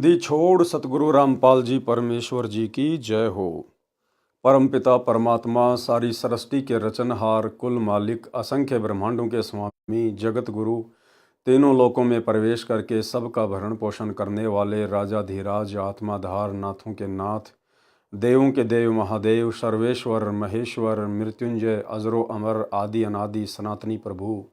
दी छोड़ सतगुरु रामपाल जी परमेश्वर जी की जय हो। परमपिता परमात्मा सारी सृष्टि के रचनहार, कुल मालिक, असंख्य ब्रह्मांडों के स्वामी, जगत गुरु, तीनों लोकों में प्रवेश करके सबका भरण पोषण करने वाले राजाधिराज, आत्माधार, नाथों के नाथ, देवों के देव, महादेव, सर्वेश्वर, महेश्वर, मृत्युंजय, अजरो अमर, आदि अनादि, सनातनी प्रभु,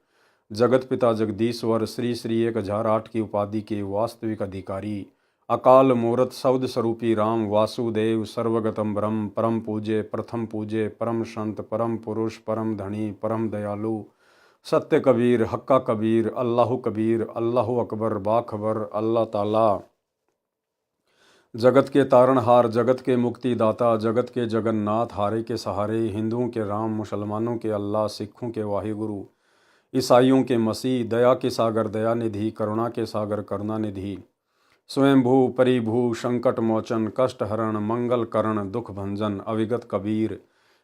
जगत पिता जगदीश्वर, श्री श्री 1008 की उपाधि के वास्तविक अधिकारी, अकाल मूरत शब्द स्वरूपी राम वासुदेव, सर्वगतम ब्रह्म, परम पूज्य, प्रथम पूज्य, परम संत, परम पुरुष, परम धनी, परम दयालु, सत्य कबीर, हक्का कबीर, अल्लाह कबीर, अल्लाह अकबर, बाखबर, अल्लाह ताला, जगत के तारणहार, जगत के मुक्तिदाता, जगत के जगन्नाथ, हारे के सहारे, हिंदुओं के राम, मुसलमानों के अल्लाह, सिखों के वाहिगुरु, ईसाइयों के मसीह, दया के सागर दया निधि, करुणा के सागर करुणा निधि, स्वयंभू परिभू, संकट मोचन, कष्ट हरण, मंगल करण, दुख भंजन, अविगत कबीर,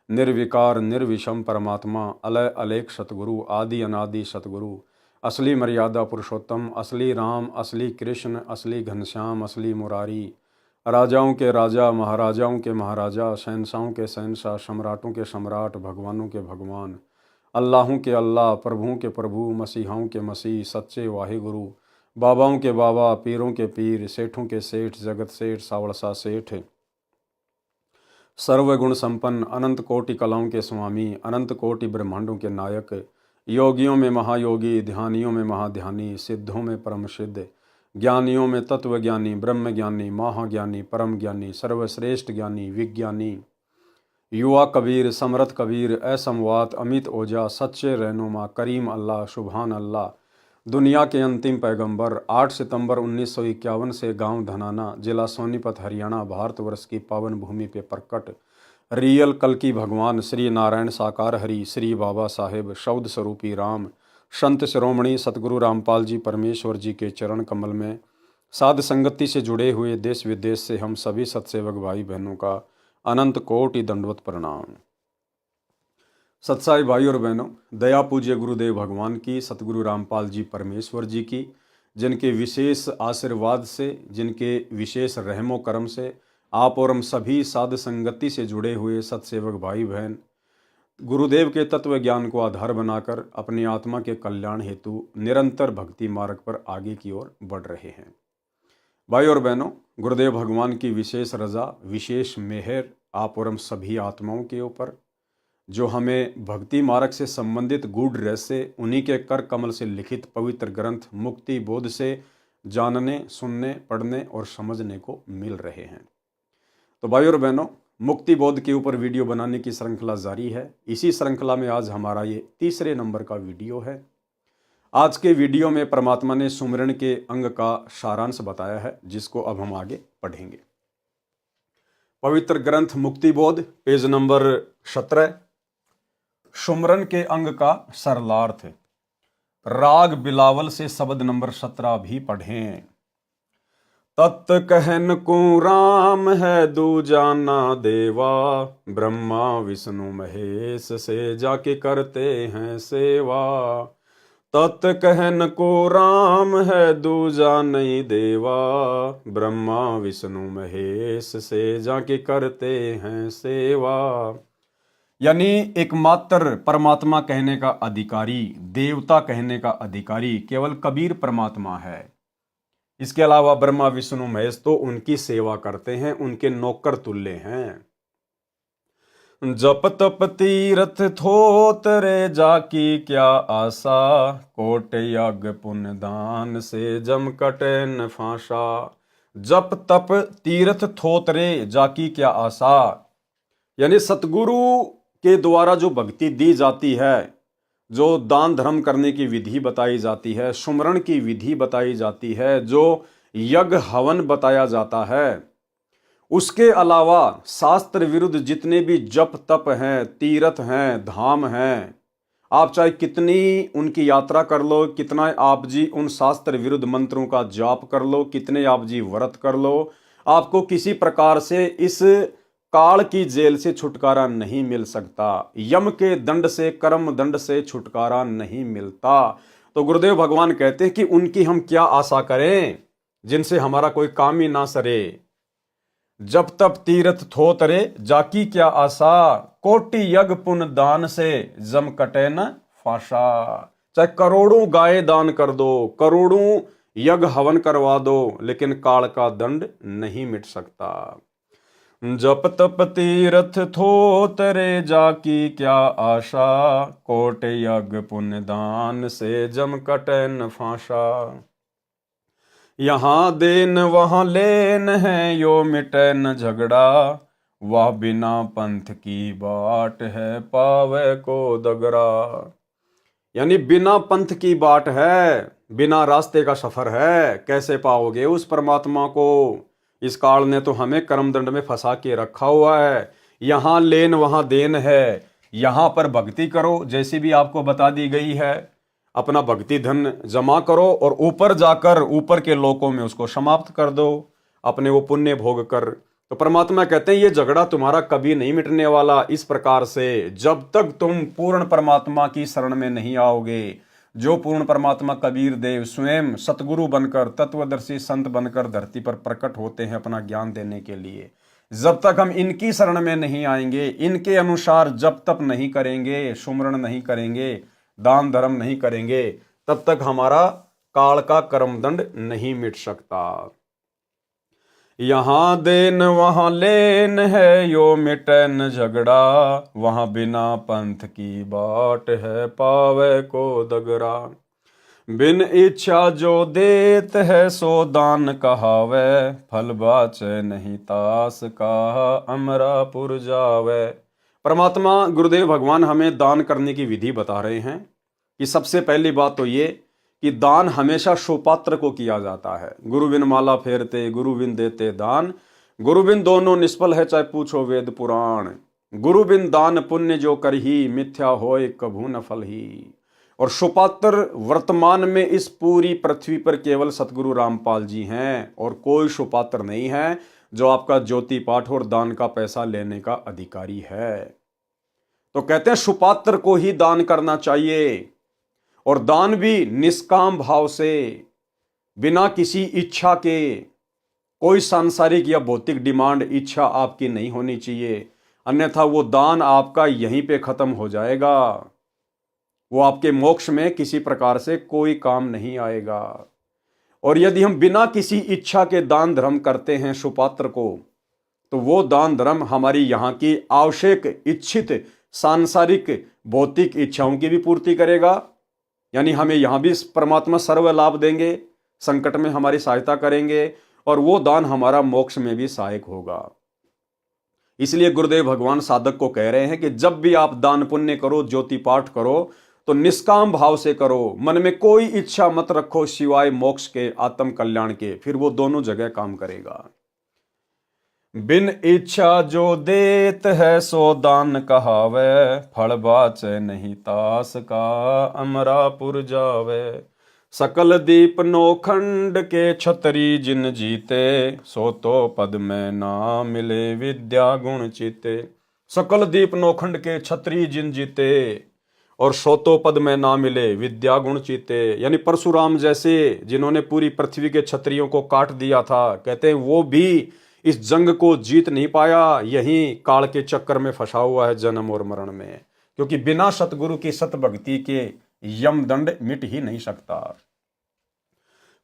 निर्विकार निर्विषम परमात्मा, अलय अलेख सतगुरु, आदि अनादि सतगुरु, असली मर्यादा पुरुषोत्तम, असली राम, असली कृष्ण, असली घनश्याम, असली मुरारी, राजाओं के राजा, महाराजाओं के महाराजा, शहंशाहों के शहंशाह, सम्राटों के सम्राट, भगवानों के भगवान, अल्लाहों के अल्लाह, प्रभुओं के प्रभु, मसीहाओं के मसीह, सच्चे वाहिगुरु, बाबाओं के बाबा, पीरों के पीर, सेठों के सेठ, जगत सेठ, सावड़सा सेठ, सर्वगुण संपन्न, अनंत कोटि कलाओं के स्वामी, अनंत कोटि ब्रह्मांडों के नायक, योगियों में महायोगी, ध्यानियों में महाध्यानी, सिद्धों में परम सिद्ध, ज्ञानियों में तत्वज्ञानी, ब्रह्म ज्ञानी, महाज्ञानी, परम ज्ञानी, सर्वश्रेष्ठ ज्ञानी, विज्ञानी, युवा कबीर, समरथ कबीर, असमवात, अमित ओझा, सच्चे रहनुमा, करीम अल्लाह, सुभान अल्लाह, दुनिया के अंतिम पैगंबर, 8 सितंबर 1951 से गांव धनाना, जिला सोनीपत, हरियाणा, भारतवर्ष की पावन भूमि पे प्रकट रियल कल्कि भगवान श्री नारायण साकार हरि, श्री बाबा साहेब, शब्द स्वरूपी राम, संत शिरोमणि सतगुरु रामपाल जी परमेश्वर जी के चरण कमल में साध संगति से जुड़े हुए देश विदेश से हम सभी सत्सेवक भाई बहनों का अनंत कोटि दंडवत प्रणाम। सत्साई भाई और बहनों, दया पूज्य गुरुदेव भगवान की, सतगुरु रामपाल जी परमेश्वर जी की, जिनके विशेष आशीर्वाद से, जिनके विशेष रहमो करम से आप और हम सभी साध संगति से जुड़े हुए सत्सेवक भाई बहन गुरुदेव के तत्व ज्ञान को आधार बनाकर अपनी आत्मा के कल्याण हेतु निरंतर भक्ति मार्ग पर आगे की ओर बढ़ रहे हैं। भाई और बहनों, गुरुदेव भगवान की विशेष रजा, विशेष मेहर आप और हम सभी आत्माओं के ऊपर, जो हमें भक्ति मार्ग से संबंधित गूढ़ रहस्य उन्हीं के कर कमल से लिखित पवित्र ग्रंथ मुक्ति बोध से जानने, सुनने, पढ़ने और समझने को मिल रहे हैं। तो भाई और बहनों, मुक्ति बोध के ऊपर वीडियो बनाने की श्रृंखला जारी है। इसी श्रृंखला में आज हमारा ये तीसरे नंबर का वीडियो है। आज के वीडियो में परमात्मा ने सुमिरन के अंग का सारांश बताया है, जिसको अब हम आगे पढ़ेंगे। पवित्र ग्रंथ मुक्ति बोध, पेज नंबर 17, सुमरन के अंग का सरलार्थ, राग बिलावल से शब्द नंबर 17 भी पढ़ें। तत् कहन को राम है दूजा ना देवा, ब्रह्मा विष्णु महेश से जाके करते हैं सेवा। तत् कहन को राम है दूजा नहीं देवा, ब्रह्मा विष्णु महेश से जाके करते हैं सेवा। यानी एकमात्र परमात्मा कहने का अधिकारी, देवता कहने का अधिकारी केवल कबीर परमात्मा है। इसके अलावा ब्रह्मा विष्णु महेश तो उनकी सेवा करते हैं, उनके नौकर तुल्य हैं। जप तप तीरथ थोत रे जाकी क्या आशा, कोट यज्ञ पुण्य दान से जम कटे न फांसा। जप तप तीर्थ थोत रे जाकी क्या आशा, यानी सतगुरु के द्वारा जो भक्ति दी जाती है, जो दान धर्म करने की विधि बताई जाती है, सुमरण की विधि बताई जाती है, जो यज्ञ हवन बताया जाता है, उसके अलावा शास्त्र विरुद्ध जितने भी जप तप हैं, तीर्थ हैं, धाम हैं, आप चाहे कितनी उनकी यात्रा कर लो, कितना आप जी उन शास्त्र विरुद्ध मंत्रों का जाप कर लो, कितने आप जी व्रत कर लो, आपको किसी प्रकार से इस काल की जेल से छुटकारा नहीं मिल सकता। यम के दंड से, कर्म दंड से छुटकारा नहीं मिलता। तो गुरुदेव भगवान कहते हैं कि उनकी हम क्या आशा करें, जिनसे हमारा कोई काम ही ना सरे। जब तब तीर्थ थो तरे जाकी क्या आशा, कोटि यज्ञ पुण्य दान से जम कटे न फाशा। चाहे करोड़ों गाय दान कर दो, करोड़ों यज्ञ हवन करवा दो, लेकिन काल का दंड नहीं मिट सकता। जप तप तीर्थ थो तरे जाकी क्या आशा, कोट यज्ञ पुण्य दान से जम कटे न फाशा। यहाँ देन वहाँ लेन है यो मिटे न झगड़ा, वह बिना पंथ की बाट है पावे को दगरा। यानी बिना पंथ की बाट है, बिना रास्ते का सफर है, कैसे पाओगे उस परमात्मा को। इस काल ने तो हमें कर्मदंड में फंसा के रखा हुआ है। यहाँ लेन वहाँ देन है, यहाँ पर भक्ति करो जैसी भी आपको बता दी गई है, अपना भक्ति धन जमा करो और ऊपर जाकर ऊपर के लोकों में उसको समाप्त कर दो, अपने वो पुण्य भोग कर। तो परमात्मा कहते हैं ये झगड़ा तुम्हारा कभी नहीं मिटने वाला। इस प्रकार से जब तक तुम पूर्ण परमात्मा की शरण में नहीं आओगे, जो पूर्ण परमात्मा कबीर देव स्वयं सतगुरु बनकर तत्वदर्शी संत बनकर धरती पर प्रकट होते हैं अपना ज्ञान देने के लिए, जब तक हम इनकी शरण में नहीं आएंगे, इनके अनुसार जब तक नहीं करेंगे, सुमरण नहीं करेंगे, दान धर्म नहीं करेंगे, तब तक हमारा काल का कर्मदंड नहीं मिट सकता। यहाँ देन वहाँ लेन है यो मिटे न झगड़ा, वहाँ बिना पंथ की बाट है पावे को दगरा। बिन इच्छा जो देत है सो दान कहावे, फल बाचे नहीं तास का अमरापुर जावे। परमात्मा गुरुदेव भगवान हमें दान करने की विधि बता रहे हैं कि सबसे पहली बात तो ये कि दान हमेशा सुपात्र को किया जाता है। गुरु बिन माला फेरते, गुरु बिन देते दान, गुरु बिन दोनों निष्फल है चाहे पूछो वेद पुराण। गुरु बिन दान पुण्य जो करही, मिथ्या होए कभू न फल ही। और सुपात्र वर्तमान में इस पूरी पृथ्वी पर केवल सतगुरु रामपाल जी हैं, और कोई सुपात्र नहीं है जो आपका ज्योति पाठ और दान का पैसा लेने का अधिकारी है। तो कहते हैं सुपात्र को ही दान करना चाहिए, और दान भी निष्काम भाव से, बिना किसी इच्छा के। कोई सांसारिक या भौतिक डिमांड इच्छा आपकी नहीं होनी चाहिए, अन्यथा वो दान आपका यहीं पे खत्म हो जाएगा, वो आपके मोक्ष में किसी प्रकार से कोई काम नहीं आएगा। और यदि हम बिना किसी इच्छा के दान धर्म करते हैं सुपात्र को, तो वो दान धर्म हमारी यहाँ की आवश्यक इच्छित सांसारिक भौतिक इच्छाओं की भी पूर्ति करेगा, यानी हमें यहाँ भी परमात्मा सर्व लाभ देंगे, संकट में हमारी सहायता करेंगे, और वो दान हमारा मोक्ष में भी सहायक होगा। इसलिए गुरुदेव भगवान साधक को कह रहे हैं कि जब भी आप दान पुण्य करो, ज्योति पाठ करो, तो निष्काम भाव से करो, मन में कोई इच्छा मत रखो सिवाय मोक्ष के, आत्म कल्याण के, फिर वो दोनों जगह काम करेगा। बिन इच्छा जो देत है सो दान कहावे, फल बाचे नहीं तास का अमरापुर जावे। सकल दीप नौखंड के छतरी जिन जीते, सो तो पद में ना मिले विद्या गुण चीते। सकल दीप नौखंड के छतरी जिन जीते, और सो तो पद में ना मिले विद्या गुण चीते। यानी परशुराम जैसे जिन्होंने पूरी पृथ्वी के क्षत्रियों को काट दिया था, कहते हैं वो भी इस जंग को जीत नहीं पाया, यही काल के चक्कर में फंसा हुआ है जन्म और मरण में, क्योंकि बिना सतगुरु की सत भक्ति के यम दंड मिट ही नहीं सकता।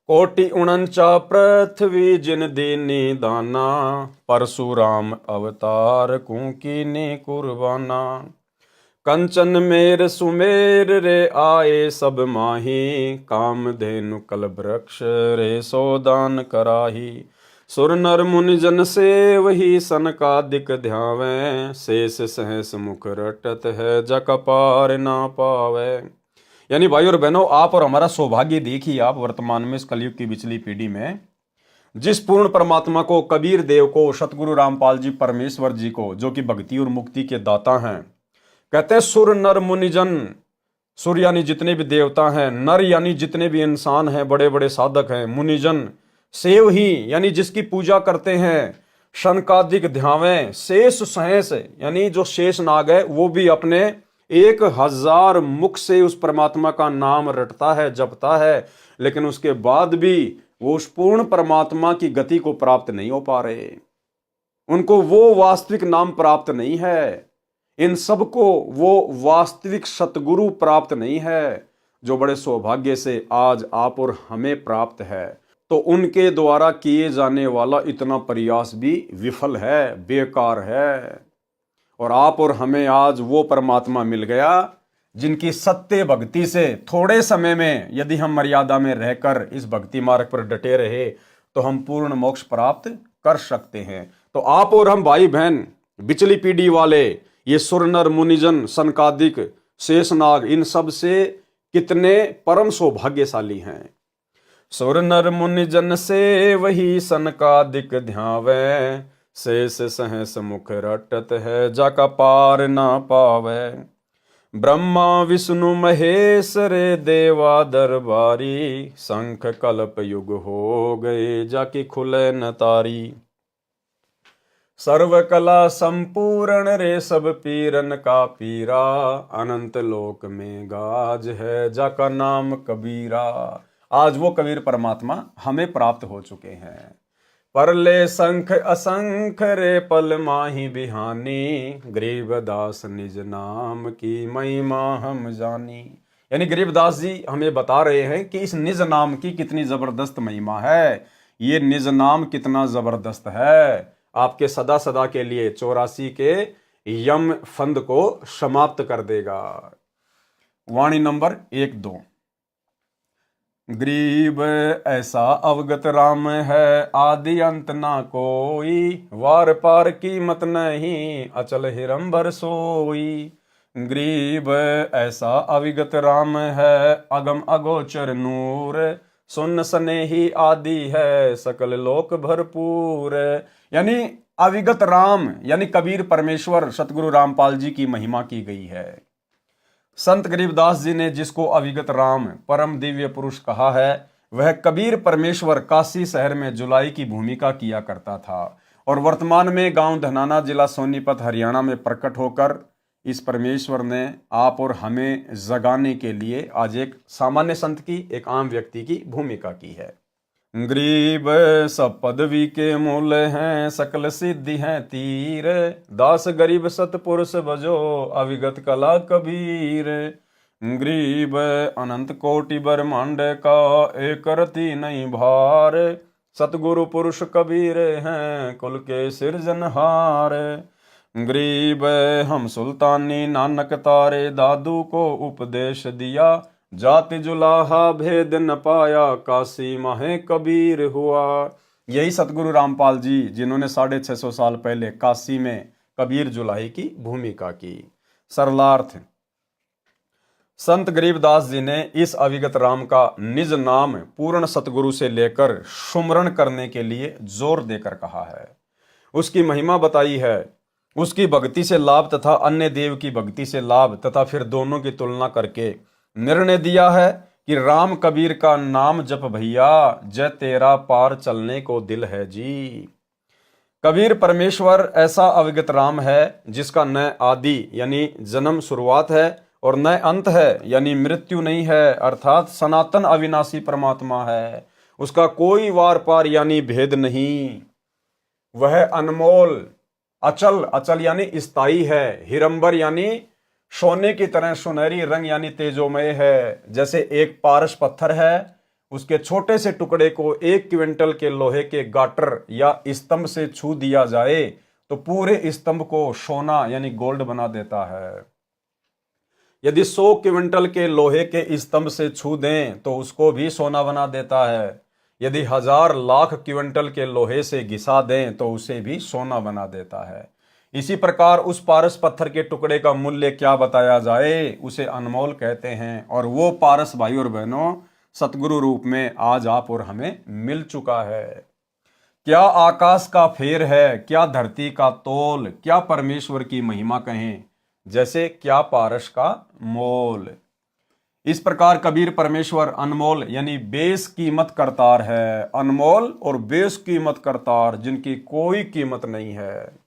कोटि उनचा पृथ्वी जिन दीनी दाना, परशुराम अवतार कुकीनी कुर्बाना। कंचन मेर सुमेर रे आए सब माही, काम धेनु कल वृक्ष रे सोदान कराही। सुर नर मुनि जन से वही सनकादिक ध्यावे, शेष सहस मुख रटत है जक पार ना पावे। यानी भाई और बहनों, आप और हमारा सौभाग्य देखिए, आप वर्तमान में इस कलयुग की बिचली पीढ़ी में जिस पूर्ण परमात्मा को, कबीर देव को, सतगुरु रामपाल जी परमेश्वर जी को, जो कि भक्ति और मुक्ति के दाता हैं, कहते हैं सुर नर मुनिजन। सुर यानी जितने भी देवता हैं, नर यानी जितने भी इंसान हैं, बड़े बड़े साधक हैं, मुनिजन सेव ही यानी जिसकी पूजा करते हैं, शनकादिक ध्यावें, शेष सहस यानी जो शेष नाग है वो भी अपने 1000 मुख से उस परमात्मा का नाम रटता है, जपता है, लेकिन उसके बाद भी वो उस पूर्ण परमात्मा की गति को प्राप्त नहीं हो पा रहे, उनको वो वास्तविक नाम प्राप्त नहीं है, इन सबको वो वास्तविक सतगुरु प्राप्त नहीं है, जो बड़े सौभाग्य से आज आप और हमें प्राप्त है। तो उनके द्वारा किए जाने वाला इतना प्रयास भी विफल है, बेकार है। और आप और हमें आज वो परमात्मा मिल गया जिनकी सत्य भक्ति से थोड़े समय में यदि हम मर्यादा में रहकर इस भक्ति मार्ग पर डटे रहे तो हम पूर्ण मोक्ष प्राप्त कर सकते हैं। तो आप और हम भाई बहन, बिचली पीढ़ी वाले, ये सुर नर मुनिजन सनकादिक शेषनाग, इन सब से कितने परम सौभाग्यशाली हैं। सुर नर मुनिजन से वही सनकादिक ध्यावे, शेष सहस मुख रटत है जाका पार ना पावे। ब्रह्मा विष्णु महेश रे देवा दरबारी, शंख कल्प युग हो गए जाके खुले न तारी। सर्व कला संपूर्ण रे सब पीरन का पीरा, अनंत लोक में गाज है जाका नाम कबीरा। आज वो कबीर परमात्मा हमें प्राप्त हो चुके हैं। परले शंख असंख रे पल माही बिहानी, गरीबदास निज नाम की महिमा हम जानी। यानी गरीबदास जी हमें बता रहे हैं कि इस निज नाम की कितनी जबरदस्त महिमा है। ये निज नाम कितना जबरदस्त है, आपके सदा सदा के लिए 84 के यम फंद को समाप्त कर देगा। वाणी नंबर 1-2। गरीब ऐसा अवगत राम है, आदि अंत ना कोई, वार पार कीमत नहीं, अचल हिरंबर सोई। गरीब ऐसा अविगत राम है, अगम अगोचर नूर, सुन स्नेही आदि है, सकल लोक भरपूर। यानी अविगत राम यानी कबीर परमेश्वर सतगुरु रामपाल जी की महिमा की गई है। संत गरीबदास जी ने जिसको अविगत राम परम दिव्य पुरुष कहा है, वह कबीर परमेश्वर काशी शहर में जुलाई की भूमिका किया करता था और वर्तमान में गांव धनाना, जिला सोनीपत, हरियाणा में प्रकट होकर इस परमेश्वर ने आप और हमें जगाने के लिए आज एक सामान्य संत की, एक आम व्यक्ति की भूमिका की है। गरीब सब पदवी के मूल हैं, सकल सिद्धि हैं तीर, दास गरीब सतपुरुष बजो, अविगत कला कबीर। गरीब अनंत कोटि ब्रह्मांड का, एक रति नहीं भार, सतगुरु पुरुष कबीर हैं कुल के सिरजनहार। गरीब हम सुल्तानी नानक तारे, दादू को उपदेश दिया, जाति जुलाहा भेद न पाया, काशी माहे कबीर हुआ। यही सतगुरु रामपाल जी जिन्होंने 650 साल पहले काशी में कबीर जुलाही की भूमिका की। सरलार्थ, संत गरीबदास जी ने इस अविगत राम का निज नाम पूर्ण सतगुरु से लेकर सुमरण करने के लिए जोर देकर कहा है, उसकी महिमा बताई है, उसकी भक्ति से लाभ तथा अन्य देव की भक्ति से लाभ तथा फिर दोनों की तुलना करके निर्णय दिया है कि राम कबीर का नाम जप भैया, जय तेरा पार चलने को दिल है जी। कबीर परमेश्वर ऐसा अविगत राम है जिसका न आदि यानी जन्म शुरुआत है और न अंत है यानी मृत्यु नहीं है, अर्थात सनातन अविनाशी परमात्मा है। उसका कोई वार पार यानी भेद नहीं। वह अनमोल, अचल, अचल यानी स्थायी है, हिरंबर यानी सोने की तरह सुनहरी रंग यानी तेजोमय है। जैसे एक पारस पत्थर है, उसके छोटे से टुकड़े को 1 क्विंटल के लोहे के गाटर या स्तंभ से छू दिया जाए तो पूरे स्तंभ को सोना यानी गोल्ड बना देता है। यदि 100 क्विंटल के लोहे के स्तंभ से छू दें तो उसको भी सोना बना देता है। यदि 1000 लाख क्विंटल के लोहे से घिसा दें तो उसे भी सोना बना देता है। इसी प्रकार उस पारस पत्थर के टुकड़े का मूल्य क्या बताया जाए, उसे अनमोल कहते हैं। और वो पारस भाई और बहनों सतगुरु रूप में आज आप और हमें मिल चुका है। क्या आकाश का फेर है, क्या धरती का तोल, क्या परमेश्वर की महिमा कहें, जैसे क्या पारस का मोल। इस प्रकार कबीर परमेश्वर अनमोल यानी बेशकीमत करतार है। अनमोल और बेशकीमत करतार जिनकी कोई कीमत नहीं है।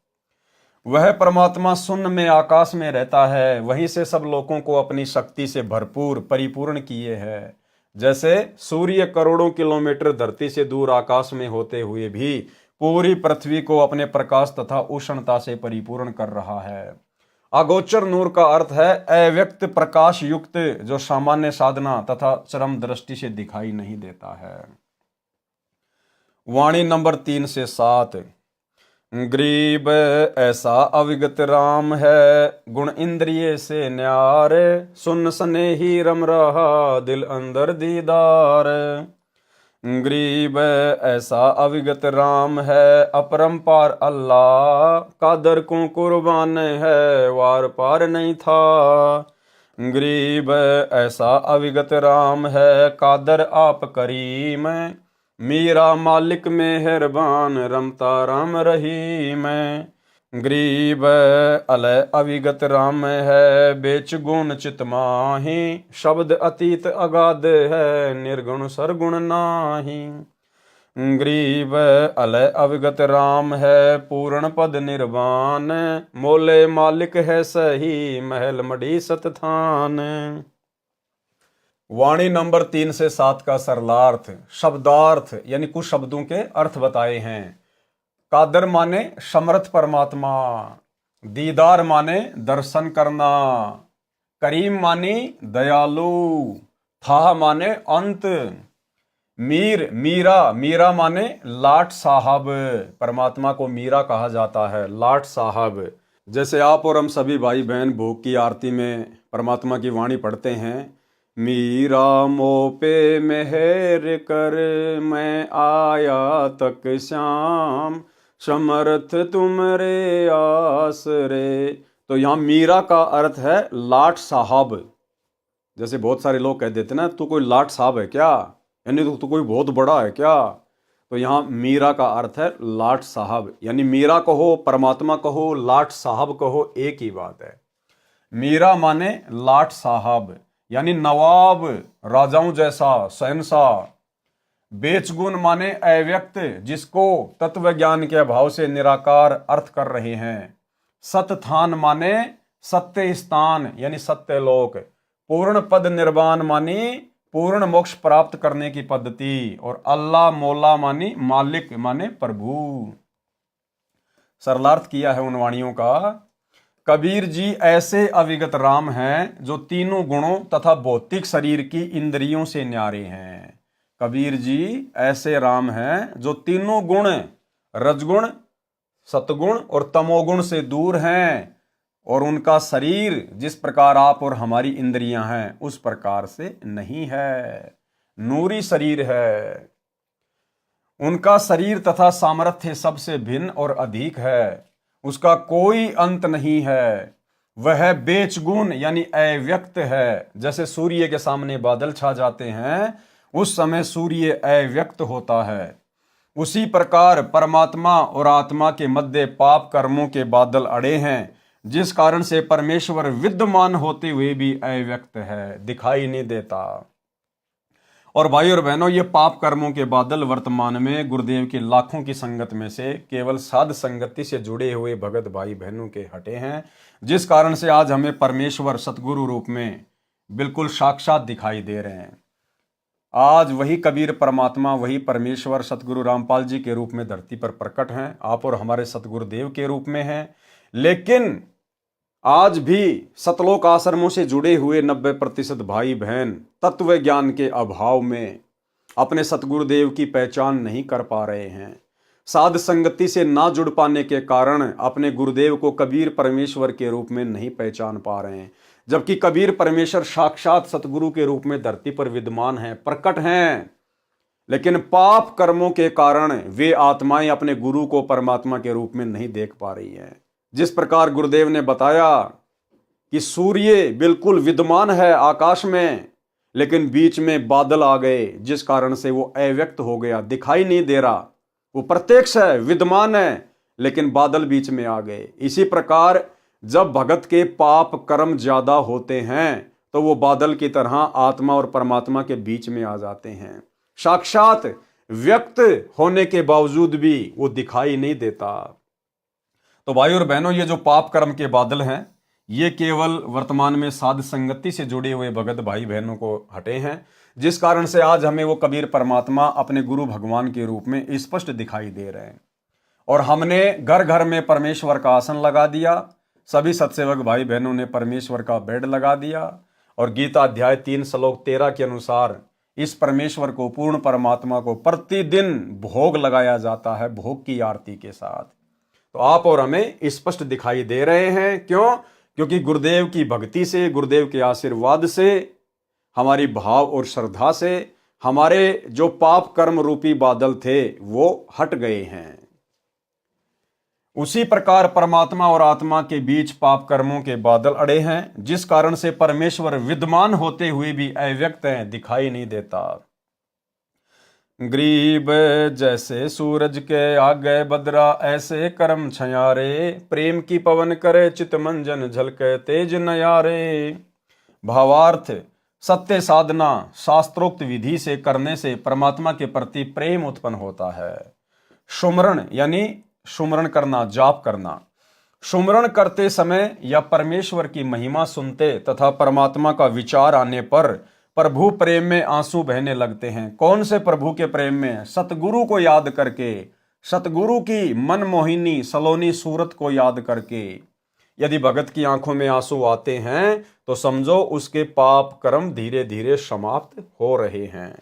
वह परमात्मा शून्य में आकाश में रहता है, वहीं से सब लोगों को अपनी शक्ति से भरपूर परिपूर्ण किए है। जैसे सूर्य करोड़ों किलोमीटर धरती से दूर आकाश में होते हुए भी पूरी पृथ्वी को अपने प्रकाश तथा उष्णता से परिपूर्ण कर रहा है। अगोचर नूर का अर्थ है अव्यक्त प्रकाश युक्त, जो सामान्य साधना तथा चरम दृष्टि से दिखाई नहीं देता है। वाणी नंबर 3 से 7। गरीब ऐसा अविगत राम है, गुण इंद्रिय से न्यारे, सुन सने ही रम रहा दिल अंदर दीदार। गरीब ऐसा अविगत राम है, अपरंपार अल्लाह, कादर को कुर्बान है, वार पार नहीं था। गरीब ऐसा अविगत राम है, कादर आप करीम, मीरा मालिक मेहरबान, रमता राम रहीम। गरीब अलय अविगत राम है, बेच गुण चित माही, शब्द अतीत अगाध है, निर्गुण सरगुण नाही। गरीब अलय अविगत राम है, पूर्ण पद निर्वाण, मोले मालिक है सही, महल मड़ी सतथान। वाणी नंबर 3 से 7 का सरलार्थ, शब्दार्थ यानी कुछ शब्दों के अर्थ बताए हैं। कादर माने समर्थ परमात्मा, दीदार माने दर्शन करना, करीम माने दयालु, था माने अंत, मीरा माने लाट साहब, परमात्मा को मीरा कहा जाता है, लाट साहब। जैसे आप और हम सभी भाई बहन भोग की आरती में परमात्मा की वाणी पढ़ते हैं, मीरा मो पे मेहर कर, मैं आया तक श्याम, समर्थ तुमरे आसरे। तो यहाँ मीरा का अर्थ है लाट साहब। जैसे बहुत सारे लोग कह देते ना, तू कोई लाट साहब है क्या, यानी तू कोई बहुत बड़ा है क्या। तो यहाँ मीरा का अर्थ है लाट साहब, यानी मीरा कहो, परमात्मा कहो, लाट साहब कहो, एक ही बात है। मीरा माने लाट साहब यानी नवाब, राजाओं जैसा शहंशाह। बेचगुण माने अव्यक्त, जिसको तत्व ज्ञान के अभाव से निराकार अर्थ कर रहे हैं। सतथान माने सत्य स्थान यानी सत्य लोक। पूर्ण पद निर्वाण मानी पूर्ण मोक्ष प्राप्त करने की पद्धति। और अल्लाह मौला मानी मालिक माने प्रभु। सरलार्थ किया है उन वाणियों का। कबीर जी ऐसे अविगत राम हैं जो तीनों गुणों तथा भौतिक शरीर की इंद्रियों से न्यारे हैं। कबीर जी ऐसे राम हैं जो तीनों गुण, रजगुण, सतगुण और तमोगुण से दूर हैं, और उनका शरीर जिस प्रकार आप और हमारी इंद्रियां हैं उस प्रकार से नहीं है, नूरी शरीर है। उनका शरीर तथा सामर्थ्य सबसे भिन्न और अधिक है, उसका कोई अंत नहीं है। वह बेचगुण यानी अव्यक्त है। जैसे सूर्य के सामने बादल छा जाते हैं उस समय सूर्य अव्यक्त होता है, उसी प्रकार परमात्मा और आत्मा के मध्य पाप कर्मों के बादल अड़े हैं, जिस कारण से परमेश्वर विद्यमान होते हुए भी अव्यक्त है, दिखाई नहीं देता। और भाई और बहनों, ये पाप कर्मों के बादल वर्तमान में गुरुदेव की लाखों की संगत में से केवल साध संगति से जुड़े हुए भगत भाई बहनों के हटे हैं, जिस कारण से आज हमें परमेश्वर सतगुरु रूप में बिल्कुल साक्षात दिखाई दे रहे हैं। आज वही कबीर परमात्मा, वही परमेश्वर सतगुरु रामपाल जी के रूप में धरती पर प्रकट हैं, आप और हमारे सतगुरुदेव के रूप में हैं। लेकिन आज भी सतलोक आश्रमों से जुड़े हुए 90% भाई बहन तत्व ज्ञान के अभाव में अपने सतगुरुदेव की पहचान नहीं कर पा रहे हैं। साध संगति से ना जुड़ पाने के कारण अपने गुरुदेव को कबीर परमेश्वर के रूप में नहीं पहचान पा रहे हैं, जबकि कबीर परमेश्वर साक्षात सतगुरु के रूप में धरती पर विद्यमान हैं, प्रकट हैं। लेकिन पाप कर्मों के कारण वे आत्माएं अपने गुरु को परमात्मा के रूप में नहीं देख पा रही हैं। जिस प्रकार गुरुदेव ने बताया कि सूर्य बिल्कुल विद्यमान है आकाश में, लेकिन बीच में बादल आ गए, जिस कारण से वो अव्यक्त हो गया, दिखाई नहीं दे रहा। वो प्रत्यक्ष है, विद्यमान है, लेकिन बादल बीच में आ गए। इसी प्रकार जब भगत के पाप कर्म ज्यादा होते हैं तो वो बादल की तरह आत्मा और परमात्मा के बीच में आ जाते हैं। साक्षात व्यक्त होने के बावजूद भी वो दिखाई नहीं देता। तो भाई और बहनों, ये जो पाप कर्म के बादल हैं ये केवल वर्तमान में साध संगति से जुड़े हुए भगत भाई बहनों को हटे हैं, जिस कारण से आज हमें वो कबीर परमात्मा अपने गुरु भगवान के रूप में स्पष्ट दिखाई दे रहे हैं। और हमने घर घर में परमेश्वर का आसन लगा दिया, सभी सत्सेवक भाई बहनों ने परमेश्वर का बेड लगा दिया, और गीता अध्याय 3 श्लोक 13 के अनुसार इस परमेश्वर को, पूर्ण परमात्मा को प्रतिदिन भोग लगाया जाता है, भोग की आरती के साथ। तो आप और हमें स्पष्ट दिखाई दे रहे हैं। क्यों? क्योंकि गुरुदेव की भक्ति से, गुरुदेव के आशीर्वाद से, हमारी भाव और श्रद्धा से हमारे जो पाप कर्म रूपी बादल थे वो हट गए हैं। उसी प्रकार परमात्मा और आत्मा के बीच पाप कर्मों के बादल अड़े हैं, जिस कारण से परमेश्वर विद्यमान होते हुए भी अव्यक्त है, दिखाई नहीं देता। ग्रीब जैसे सूरज के आगे बदरा, ऐसे कर्म छयारे, प्रेम की पवन करे चित मंजन, झलके तेज नयारे। भावार्थ, सत्य साधना शास्त्रोक्त विधि से करने से परमात्मा के प्रति प्रेम उत्पन्न होता है। सुमरण यानी सुमरण करना, जाप करना। सुमरण करते समय या परमेश्वर की महिमा सुनते तथा परमात्मा का विचार आने पर प्रभु प्रेम में आंसू बहने लगते हैं। कौन से प्रभु के प्रेम में? सतगुरु को याद करके, सतगुरु की मनमोहिनी सलोनी सूरत को याद करके। यदि भगत की आंखों में आंसू आते हैं तो समझो उसके पाप कर्म धीरे धीरे समाप्त हो रहे हैं,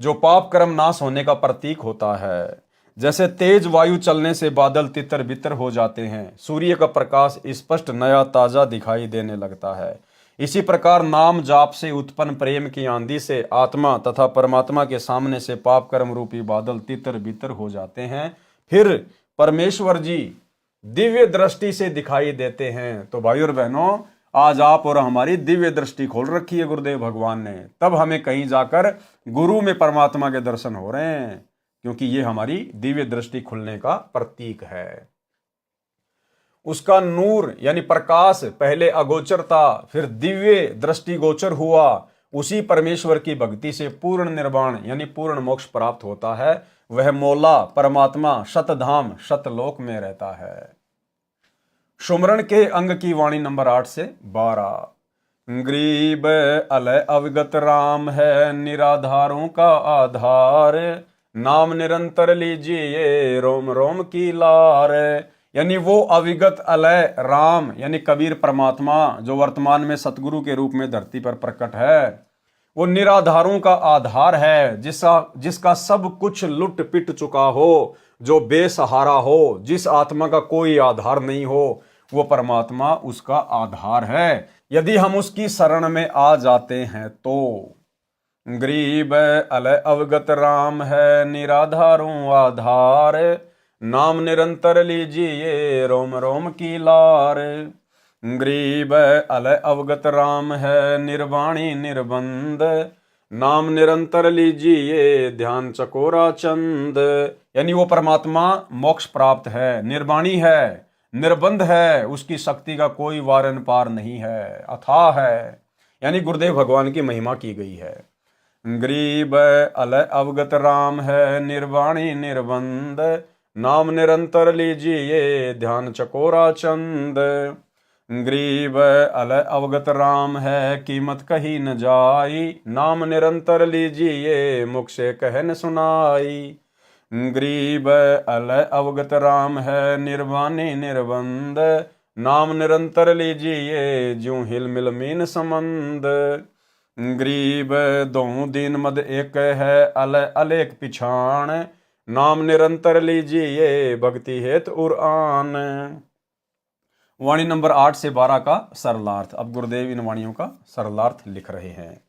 जो पाप कर्म नाश होने का प्रतीक होता है। जैसे तेज वायु चलने से बादल तितर बितर हो जाते हैं, सूर्य का प्रकाश स्पष्ट नया ताजा दिखाई देने लगता है, इसी प्रकार नाम जाप से उत्पन्न प्रेम की आंधी से आत्मा तथा परमात्मा के सामने से पाप कर्म रूपी बादल तितर बितर हो जाते हैं। फिर परमेश्वर जी दिव्य दृष्टि से दिखाई देते हैं। तो भाई और बहनों, आज आप और हमारी दिव्य दृष्टि खोल रखी है गुरुदेव भगवान ने, तब हमें कहीं जाकर गुरु में परमात्मा के दर्शन हो रहे हैं, क्योंकि ये हमारी दिव्य दृष्टि खुलने का प्रतीक है। उसका नूर यानी प्रकाश पहले अगोचर था, फिर दिव्य दृष्टि गोचर हुआ। उसी परमेश्वर की भक्ति से पूर्ण निर्वाण यानी पूर्ण मोक्ष प्राप्त होता है। वह मौला परमात्मा शतधाम शतलोक में रहता है। सुमरण के अंग की वाणी नंबर 8 से 12। ग्रीब अलय अवगत राम है, निराधारों का आधार, नाम निरंतर लीजिए रोम रोम की लार। यानी वो अविगत अलय राम यानी कबीर परमात्मा जो वर्तमान में सतगुरु के रूप में धरती पर प्रकट है, वो निराधारों का आधार है, जिसका सब कुछ लुट पिट चुका हो, जो बेसहारा हो, जिस आत्मा का कोई आधार नहीं हो, वो परमात्मा उसका आधार है। यदि हम उसकी शरण में आ जाते हैं तो ग्रीब अलय अवगत राम है, निराधारों आधार, नाम निरंतर लीजिए रोम रोम की लार। ग्रीब अलय अवगत राम है, निर्वाणी निर्बंध, नाम निरंतर लीजिए ध्यान चकोरा चंद। यानी वो परमात्मा मोक्ष प्राप्त है, निर्वाणी है, निर्बंध है, उसकी शक्ति का कोई वारन पार नहीं है, अथाह है। यानी गुरुदेव भगवान की महिमा की गई है। ग्रीब अलय अवगत राम है, निर्वाणी निर्बंध, नाम निरंतर लीजिए ध्यान चकोरा चंद। ग्रीब अलय अवगत राम है, कीमत कही न जाई, नाम निरंतर लीजिए मुख से कह न सुनाई। ग्रीब अलय अवगत राम है, निर्वाणी निर्बंध, नाम निरंतर लीजिए ज्यों हिल मिल मीन संबंध। ग्रीब दों दीन मद एक है, अलय अलेख पिछाण, नाम निरंतर लीजिए भक्ति हेत उरान। वाणी नंबर 8 से 12 का सरलार्थ। अब गुरुदेव इन वाणियों का सरलार्थ लिख रहे हैं।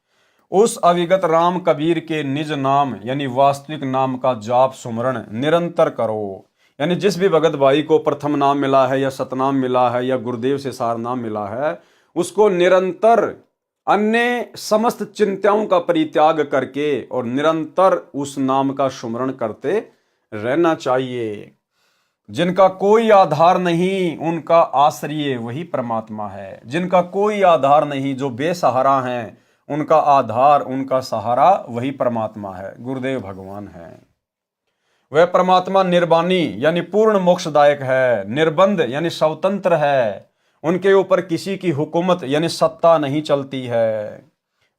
उस अविगत राम कबीर के निज नाम यानी वास्तविक नाम का जाप सुमरण निरंतर करो। यानी जिस भी भगत भाई को प्रथम नाम मिला है या सतनाम मिला है या गुरुदेव से सार नाम मिला है, उसको निरंतर अन्य समस्त चिंताओं का परित्याग करके और निरंतर उस नाम का सुमरण करते रहना चाहिए। जिनका कोई आधार नहीं, उनका आश्रय वही परमात्मा है। जिनका कोई आधार नहीं, जो बेसहारा हैं, उनका आधार, उनका सहारा वही परमात्मा है, गुरुदेव भगवान है। वह परमात्मा निर्वाणी यानी पूर्ण मोक्षदायक है, निर्बंध यानी स्वतंत्र है, उनके ऊपर किसी की हुकूमत यानी सत्ता नहीं चलती है।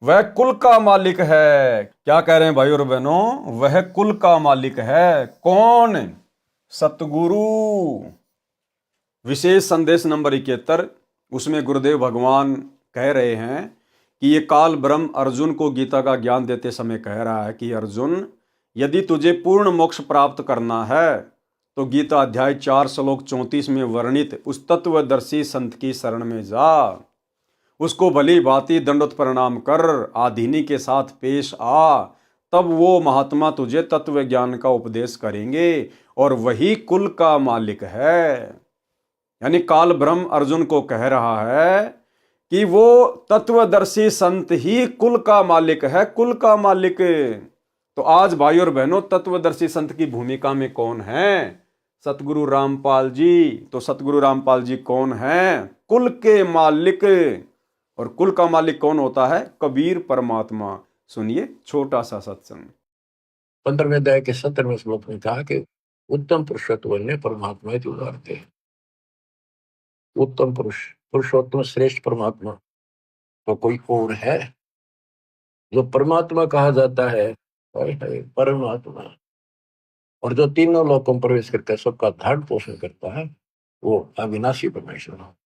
वह कुल का मालिक है। क्या कह रहे हैं भाई और बहनों? वह कुल का मालिक है। कौन? सतगुरु। विशेष संदेश नंबर 71, उसमें गुरुदेव भगवान कह रहे हैं कि ये काल ब्रह्म अर्जुन को गीता का ज्ञान देते समय कह रहा है कि अर्जुन, यदि तुझे पूर्ण मोक्ष प्राप्त करना है तो गीता अध्याय 4 श्लोक 34 में वर्णित उस तत्वदर्शी संत की शरण में जा, उसको भली भांति दंडोत प्रणाम कर आधीनी के साथ पेश आ, तब वो महात्मा तुझे तत्व ज्ञान का उपदेश करेंगे और वही कुल का मालिक है। यानी काल ब्रह्म अर्जुन को कह रहा है कि वो तत्वदर्शी संत ही कुल का मालिक है, कुल का मालिक। तो आज भाई और बहनों, तत्वदर्शी संत की भूमिका में कौन है? सतगुरु रामपाल जी। तो सतगुरु रामपाल जी कौन है? कुल के मालिक। और कुल का मालिक कौन होता है? कबीर परमात्मा। सुनिए छोटा सा सत्संग। 15वें अध्याय के 17वें श्लोक में कहा कि उत्तम पुरुषोत्तम ने परमात्मा ही उदारते। उत्तम पुरुष, पुरुषोत्तम श्रेष्ठ परमात्मा तो कोई और है? जो परमात्मा कहा जाता है परमात्मा, और जो तीनों लोकों में प्रवेश करके सबका धारण पोषण करता है, वो अविनाशी परमेश्वर है।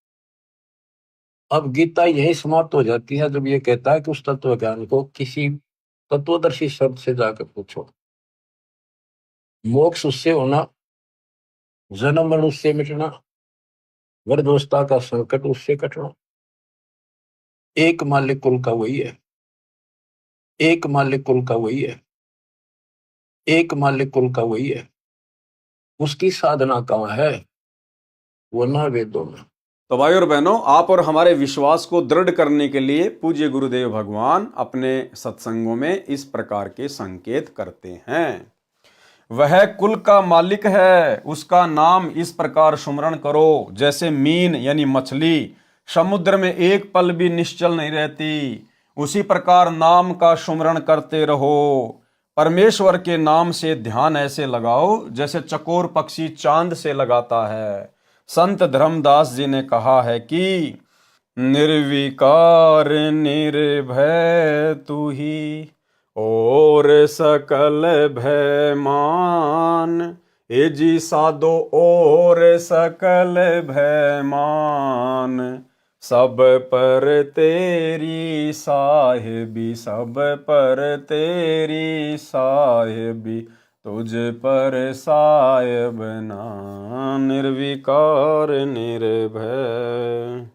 अब गीता यही समाप्त हो जाती है जब ये कहता है कि उस तत्व ज्ञान को किसी तत्वदर्शी शब्द से जाकर पूछो। मोक्ष उससे होना, जन्म मरण उससे मिटना, वृद्धावस्था का संकट उससे कटना, एक मालिक कुल का वही है, एक मालिक कुल का वही है, एक मालिक कुल का वही है। उसकी साधना कहाँ है? वो ना वेदों में। तो भाई और बहनों, आप और हमारे विश्वास को दृढ़ करने के लिए पूज्य गुरुदेव भगवान अपने सत्संगों में इस प्रकार के संकेत करते हैं। वह कुल का मालिक है, उसका नाम इस प्रकार सुमरण करो जैसे मीन यानी मछली समुद्र में एक पल भी निश्चल नहीं रहती, उसी प्रकार नाम का सुमरण करते रहो। परमेश्वर के नाम से ध्यान ऐसे लगाओ जैसे चकोर पक्षी चांद से लगाता है। संत धर्मदास जी ने कहा है कि निर्विकार निर्भय तू ही और सकल भय मान, ए जी साधो और सकल भय मान, सब पर तेरी साहिबी, सब पर तेरी साहिबी, तुझ पर साहिब ना, निर्विकार निर्भय।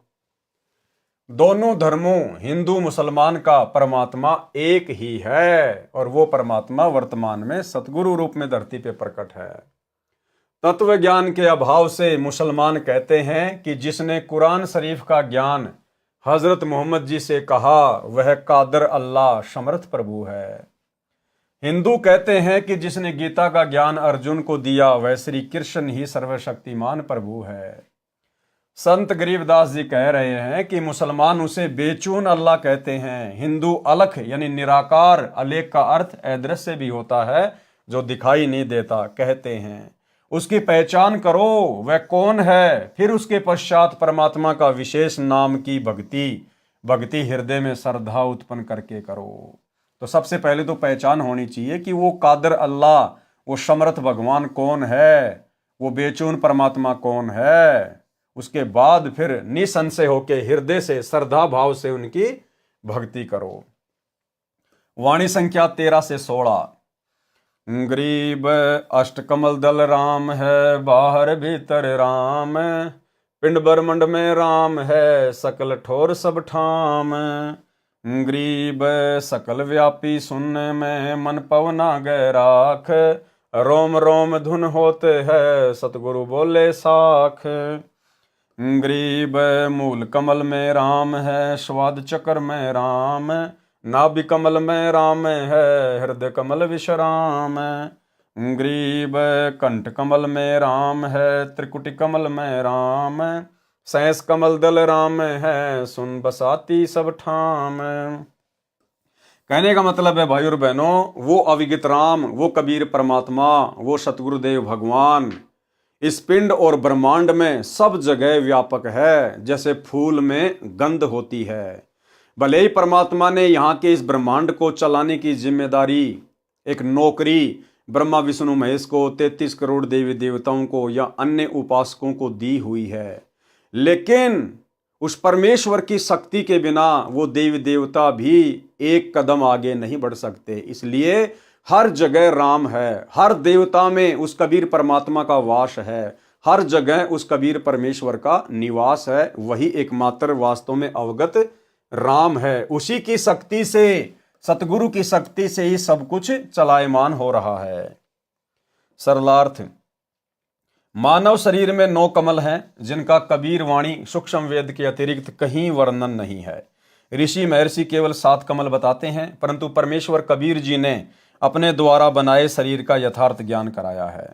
दोनों धर्मों हिंदू मुसलमान का परमात्मा एक ही है और वो परमात्मा वर्तमान में सतगुरु रूप में धरती पे प्रकट है। तत्व ज्ञान के अभाव से मुसलमान कहते हैं कि जिसने कुरान शरीफ का ज्ञान हजरत मोहम्मद जी से कहा वह कादर अल्लाह समर्थ प्रभु है। हिंदू कहते हैं कि जिसने गीता का ज्ञान अर्जुन को दिया वह श्री कृष्ण ही सर्वशक्तिमान प्रभु है। संत गरीबदास जी कह रहे हैं कि मुसलमान उसे बेचून अल्लाह कहते हैं। हिंदू अलख यानी निराकार, अलेख का अर्थ अदृश्य भी होता है, जो दिखाई नहीं देता, कहते हैं। उसकी पहचान करो, वह कौन है। फिर उसके पश्चात परमात्मा का विशेष नाम की भक्ति हृदय में श्रद्धा उत्पन्न करके करो। तो सबसे पहले तो पहचान होनी चाहिए कि वो कादर अल्लाह, वो समर्थ भगवान कौन है, वो बेचून परमात्मा कौन है। उसके बाद फिर निसंशय होके हृदय से श्रद्धा भाव से उनकी भक्ति करो। वाणी संख्या 13 से 16। गरीब अष्टकमल दल राम है, बाहर भीतर राम, पिंड ब्रह्मंड में राम है, सकल ठोर सब ठाम। गरीब सकल व्यापी सुनने में, मन पवना गए राख, रोम रोम धुन होते है, सतगुरु बोले साख। गरीब मूल कमल में राम है, स्वाद चक्र में राम, नाभि कमल में राम है, हृदय कमल विश्राम। गरीब कंठ कमल में राम है, त्रिकुटी कमल में राम, सैंस कमल दल राम है, सुन बसाती सब ठाम। कहने का मतलब है भाई और बहनों, वो अविगत राम, वो कबीर परमात्मा, वो सतगुरुदेव भगवान इस पिंड और ब्रह्मांड में सब जगह व्यापक है। जैसे फूल में गंध होती है, भले ही परमात्मा ने यहाँ के इस ब्रह्मांड को चलाने की जिम्मेदारी, एक नौकरी ब्रह्मा विष्णु महेश को, 33 करोड़ देवी देवताओं को या अन्य उपासकों को दी हुई है, लेकिन उस परमेश्वर की शक्ति के बिना वो देवी देवता भी एक कदम आगे नहीं बढ़ सकते। इसलिए हर जगह राम है, हर देवता में उस कबीर परमात्मा का वास है, हर जगह उस कबीर परमेश्वर का निवास है। वही एकमात्र वास्तव में अवगत राम है। उसी की शक्ति से, सतगुरु की शक्ति से ही सब कुछ चलायमान हो रहा है। सरलार्थ, मानव शरीर में 9 कमल हैं, जिनका कबीर वाणी सूक्ष्म वेद के अतिरिक्त कहीं वर्णन नहीं है। ऋषि महर्षि केवल 7 कमल बताते हैं, परंतु परमेश्वर कबीर जी ने अपने द्वारा बनाए शरीर का यथार्थ ज्ञान कराया है।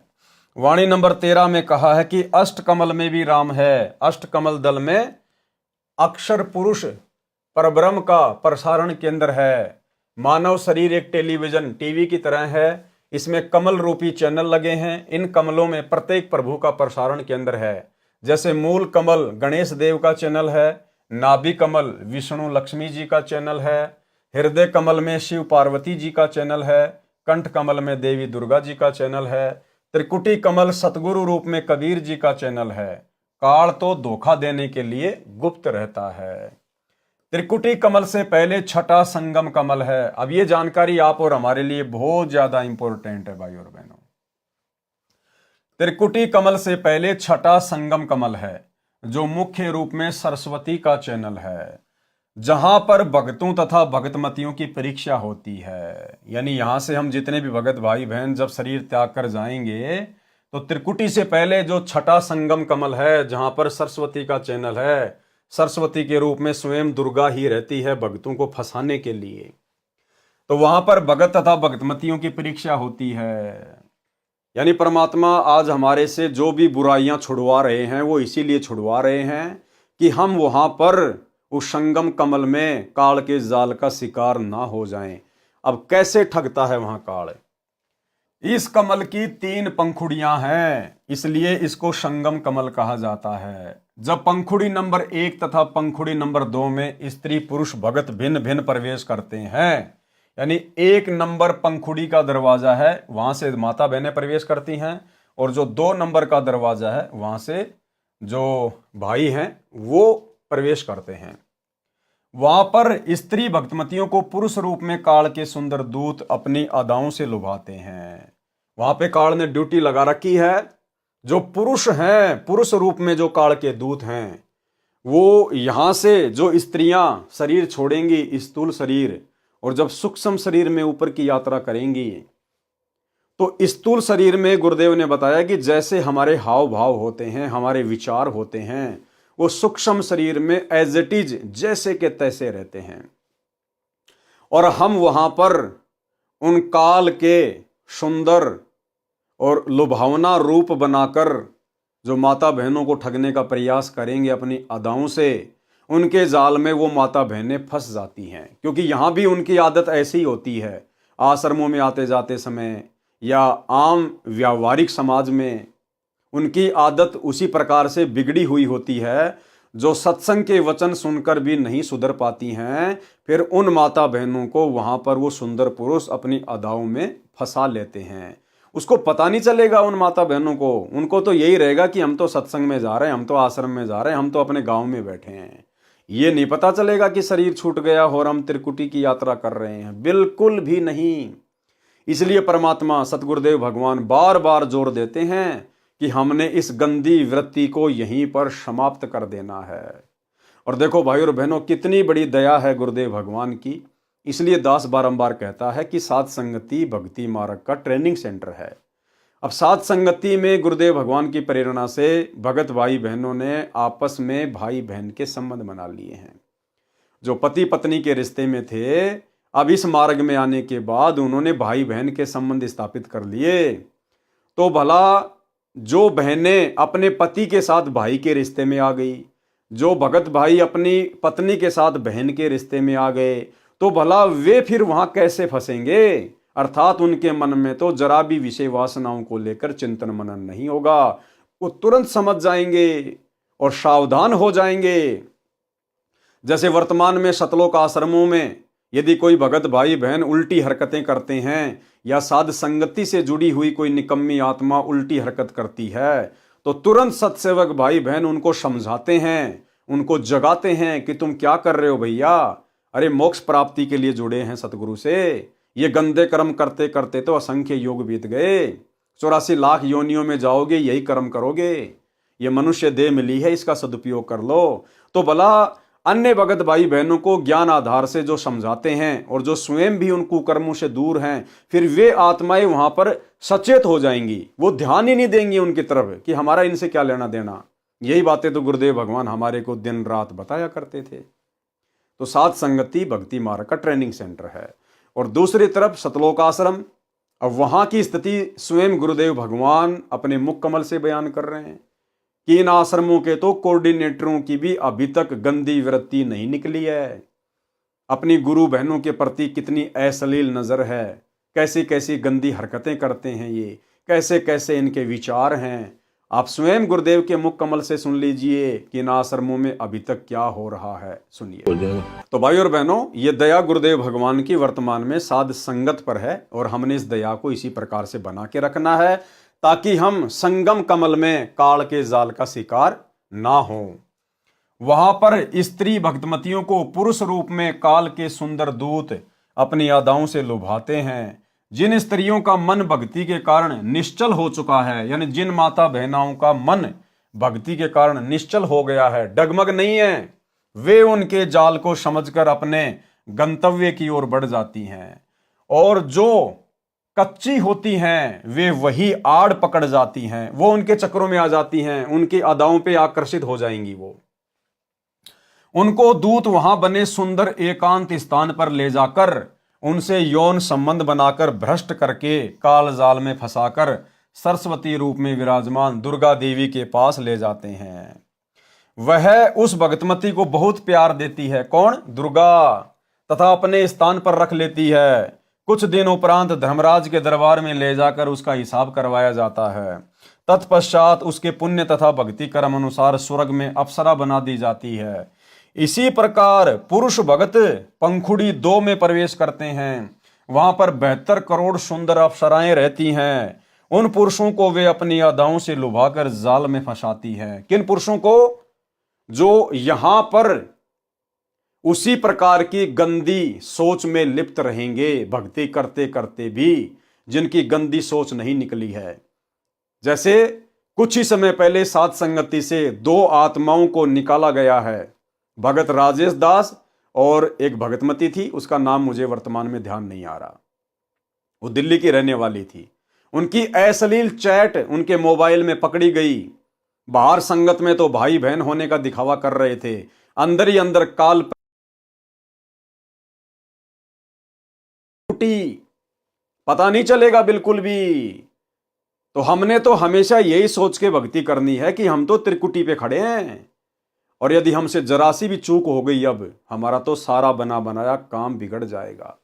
वाणी नंबर 13 में कहा है कि अष्ट कमल में भी राम है। अष्ट कमल दल में अक्षर पुरुष परब्रह्म का प्रसारण केंद्र है। मानव शरीर एक टेलीविजन टीवी की तरह है। इसमें कमल रूपी चैनल लगे हैं। इन कमलों में प्रत्येक प्रभु का प्रसारण केंद्र है। जैसे मूल कमल गणेश देव का चैनल है, नाभि कमल विष्णु लक्ष्मी जी का चैनल है, हृदय कमल में शिव पार्वती जी का चैनल है, कंठ कमल में देवी दुर्गा जी का चैनल है, त्रिकुटी कमल सतगुरु रूप में कबीर जी का चैनल है। काल तो धोखा देने के लिए गुप्त रहता है। त्रिकुटी कमल से पहले छठा संगम कमल है। अब ये जानकारी आप और हमारे लिए बहुत ज्यादा इंपॉर्टेंट है भाई और बहनों। त्रिकुटी कमल से पहले छठा संगम कमल है, जो मुख्य रूप में सरस्वती का चैनल है, जहां पर भक्तों तथा भक्तमतियों की परीक्षा होती है। यानी यहां से हम जितने भी भगत भाई बहन जब शरीर त्याग कर जाएंगे, तो त्रिकुटी से पहले जो छठा संगम कमल है, जहां पर सरस्वती का चैनल है, सरस्वती के रूप में स्वयं दुर्गा ही रहती है भक्तों को फंसाने के लिए, तो वहां पर भगत तथा भक्तमतियों की परीक्षा होती है। यानी परमात्मा आज हमारे से जो भी बुराइयां छुड़वा रहे हैं, वो इसीलिए छुड़वा रहे हैं कि हम वहां पर उस संगम कमल में काल के जाल का शिकार ना हो जाएं। अब कैसे ठगता है वहां काल? इस कमल की 3 पंखुड़ियां हैं, इसलिए इसको संगम कमल कहा जाता है। जब पंखुड़ी नंबर 1 तथा पंखुड़ी नंबर 2 में स्त्री पुरुष भगत भिन्न भिन्न प्रवेश करते हैं, यानी 1 नंबर पंखुड़ी का दरवाजा है, वहां से माता बहनें प्रवेश करती हैं, और जो 2 नंबर का दरवाजा है, वहां से जो भाई हैं वो प्रवेश करते हैं। वहां पर स्त्री भक्तमतियों को पुरुष रूप में काल के सुंदर दूत अपनी अदाओं से लुभाते हैं। वहां पे काल ने ड्यूटी लगा रखी है। जो पुरुष हैं, पुरुष रूप में जो काल के दूत हैं, वो यहां से जो स्त्रियां शरीर छोड़ेंगी, स्थूल शरीर, और जब सूक्ष्म शरीर में ऊपर की यात्रा करेंगी, तो स्थूल शरीर में गुरुदेव ने बताया कि जैसे हमारे हाव भाव होते हैं, हमारे विचार होते हैं, वो सूक्ष्म शरीर में एज इट इज जैसे के तैसे रहते हैं। और हम वहां पर उन काल के सुंदर और लुभावना रूप बनाकर जो माता बहनों को ठगने का प्रयास करेंगे अपनी अदाओं से, उनके जाल में वो माता बहनें फंस जाती हैं। क्योंकि यहाँ भी उनकी आदत ऐसी होती है, आश्रमों में आते जाते समय या आम व्यावहारिक समाज में उनकी आदत उसी प्रकार से बिगड़ी हुई होती है। जो सत्संग के वचन सुनकर भी नहीं सुधर पाती हैं, फिर उन माता बहनों को वहाँ पर वो सुंदर पुरुष अपनी अदाओं में फंसा लेते हैं। उसको पता नहीं चलेगा उन माता बहनों को, उनको तो यही रहेगा कि हम तो सत्संग में जा रहे हैं, हम तो आश्रम में जा रहे हैं, हम तो अपने गांव में बैठे हैं। ये नहीं पता चलेगा कि शरीर छूट गया और हम त्रिकुटी की यात्रा कर रहे हैं, बिल्कुल भी नहीं। इसलिए परमात्मा सतगुरुदेव भगवान बार बार जोर देते हैं कि हमने इस गंदी वृत्ति को यहीं पर समाप्त कर देना है। और देखो भाई और बहनों, कितनी बड़ी दया है गुरुदेव भगवान की। इसलिए दास बारंबार कहता है कि साध संगति भक्ति मार्ग का ट्रेनिंग सेंटर है। अब साध संगति में गुरुदेव भगवान की प्रेरणा से भगत भाई बहनों ने आपस में भाई बहन के संबंध बना लिए हैं। जो पति पत्नी के रिश्ते में थे, अब इस मार्ग में आने के बाद उन्होंने भाई बहन के संबंध स्थापित कर लिए। तो भला जो बहनें अपने पति के साथ भाई के रिश्ते में आ गई, जो भगत भाई अपनी पत्नी के साथ बहन के रिश्ते में आ गए, तो भला वे फिर वहां कैसे फंसेंगे? अर्थात उनके मन में तो जरा भी विषय वासनाओं को लेकर चिंतन मनन नहीं होगा। वो तुरंत समझ जाएंगे और सावधान हो जाएंगे। जैसे वर्तमान में सतलोक आश्रमों में यदि कोई भगत भाई बहन उल्टी हरकतें करते हैं या साध संगति से जुड़ी हुई कोई निकम्मी आत्मा उल्टी हरकत करती है तो तुरंत सत्सेवक भाई बहन उनको समझाते हैं, उनको जगाते हैं कि तुम क्या कर रहे हो भैया, अरे मोक्ष प्राप्ति के लिए जुड़े हैं सतगुरु से, ये गंदे कर्म करते करते तो असंख्य योग बीत गए, 84 लाख योनियों में जाओगे, यही कर्म करोगे, ये मनुष्य देह मिली है, इसका सदुपयोग कर लो। तो भला अन्य भगत भाई बहनों को ज्ञान आधार से जो समझाते हैं और जो स्वयं भी उन कुकर्मों से दूर हैं, फिर वे आत्माएं वहां पर सचेत हो जाएंगी, वो ध्यान ही नहीं देंगी उनकी तरफ कि हमारा इनसे क्या लेना देना। यही बातें तो गुरुदेव भगवान हमारे को दिन रात बताया करते थे। तो साध संगति भक्ति मार्ग का ट्रेनिंग सेंटर है। और दूसरी तरफ सतलोक आश्रम, अब वहां की स्थिति स्वयं गुरुदेव भगवान अपने मुख कमल से बयान कर रहे हैं कि इन आश्रमों के तो कोऑर्डिनेटरों की भी अभी तक गंदी वृत्ति नहीं निकली है। अपनी गुरु बहनों के प्रति कितनी अश्लील नजर है, कैसी कैसी गंदी हरकतें करते हैं ये, कैसे कैसे इनके विचार हैं। आप स्वयं गुरुदेव के मुख कमल से सुन लीजिए कि इन आश्रमों में अभी तक क्या हो रहा है, सुनिए। तो भाई और बहनों, ये दया गुरुदेव भगवान की वर्तमान में साध संगत पर है और हमने इस दया को इसी प्रकार से बना के रखना है ताकि हम संगम कमल में काल के जाल का शिकार ना हो। वहां पर स्त्री भक्तमतियों को पुरुष रूप में काल के सुंदर दूत अपनी अदाओं से लुभाते हैं। जिन स्त्रियों का मन भक्ति के कारण निश्चल हो चुका है, यानी जिन माता बहनाओं का मन भक्ति के कारण निश्चल हो गया है, डगमग नहीं है, वे उनके जाल को समझकर अपने गंतव्य की ओर बढ़ जाती हैं। और जो कच्ची होती हैं वे वही आड़ पकड़ जाती हैं, वो उनके चक्रों में आ जाती हैं, उनकी अदाओं पे आकर्षित हो जाएंगी। वो उनको दूत वहां बने सुंदर एकांत स्थान पर ले जाकर उनसे यौन संबंध बनाकर भ्रष्ट करके काल जाल में फंसाकर सरस्वती रूप में विराजमान दुर्गा देवी के पास ले जाते हैं। वह उस भगतमती को बहुत प्यार देती है, कौन? दुर्गा, तथा अपने स्थान पर रख लेती है। कुछ दिन उपरांत धर्मराज के दरबार में ले जाकर उसका हिसाब करवाया जाता है। तत्पश्चात उसके पुण्य तथा भक्ति कर्म अनुसार स्वर्ग में अप्सरा बना दी जाती है। इसी प्रकार पुरुष भगत पंखुड़ी 2 में प्रवेश करते हैं। वहां पर 72 करोड़ सुंदर अप्सराएं रहती हैं। उन पुरुषों को वे अपनी अदाओं से लुभाकर जाल में फंसाती हैं। किन पुरुषों को? जो यहां पर उसी प्रकार की गंदी सोच में लिप्त रहेंगे, भक्ति करते करते भी जिनकी गंदी सोच नहीं निकली है। जैसे कुछ ही समय पहले साध संगति से 2 आत्माओं को निकाला गया है, भगत राजेश दास और एक भगतमती थी, उसका नाम मुझे वर्तमान में ध्यान नहीं आ रहा। वो दिल्ली की रहने वाली थी। उनकी अश्लील चैट उनके मोबाइल में पकड़ी गई। बाहर संगत में तो भाई बहन होने का दिखावा कर रहे थे, अंदर ही अंदर काल पता नहीं चलेगा बिल्कुल भी। तो हमने तो हमेशा यही सोच के भक्ति करनी है कि हम तो त्रिकुटी पे खड़े हैं, और यदि हमसे जरा सी भी चूक हो गई अब हमारा तो सारा बना बनाया काम बिगड़ जाएगा।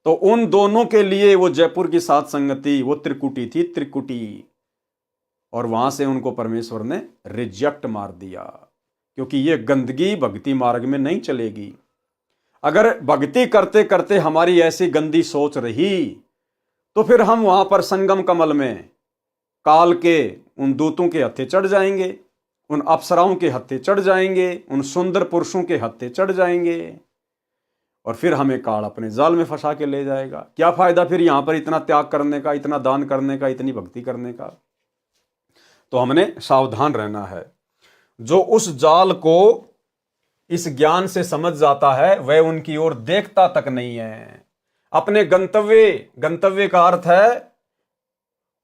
तो उन दोनों के लिए वो जयपुर की साध संगति वो त्रिकुटी थी, त्रिकुटी। और वहां से उनको परमेश्वर ने रिजेक्ट मार दिया, क्योंकि ये गंदगी भक्ति मार्ग में नहीं चलेगी। अगर भक्ति करते करते हमारी ऐसी गंदी सोच रही तो फिर हम वहां पर संगम कमल में काल के उन दूतों के हत्थे चढ़ जाएंगे, उन अप्सराओं के हत्थे चढ़ जाएंगे, उन सुंदर पुरुषों के हत्थे चढ़ जाएंगे, और फिर हमें काल अपने जाल में फंसा के ले जाएगा। क्या फायदा फिर यहां पर इतना त्याग करने का, इतना दान करने का, इतनी भक्ति करने का। तो हमने सावधान रहना है। जो उस जाल को इस ज्ञान से समझ जाता है वह उनकी ओर देखता तक नहीं है। अपने गंतव्य का अर्थ है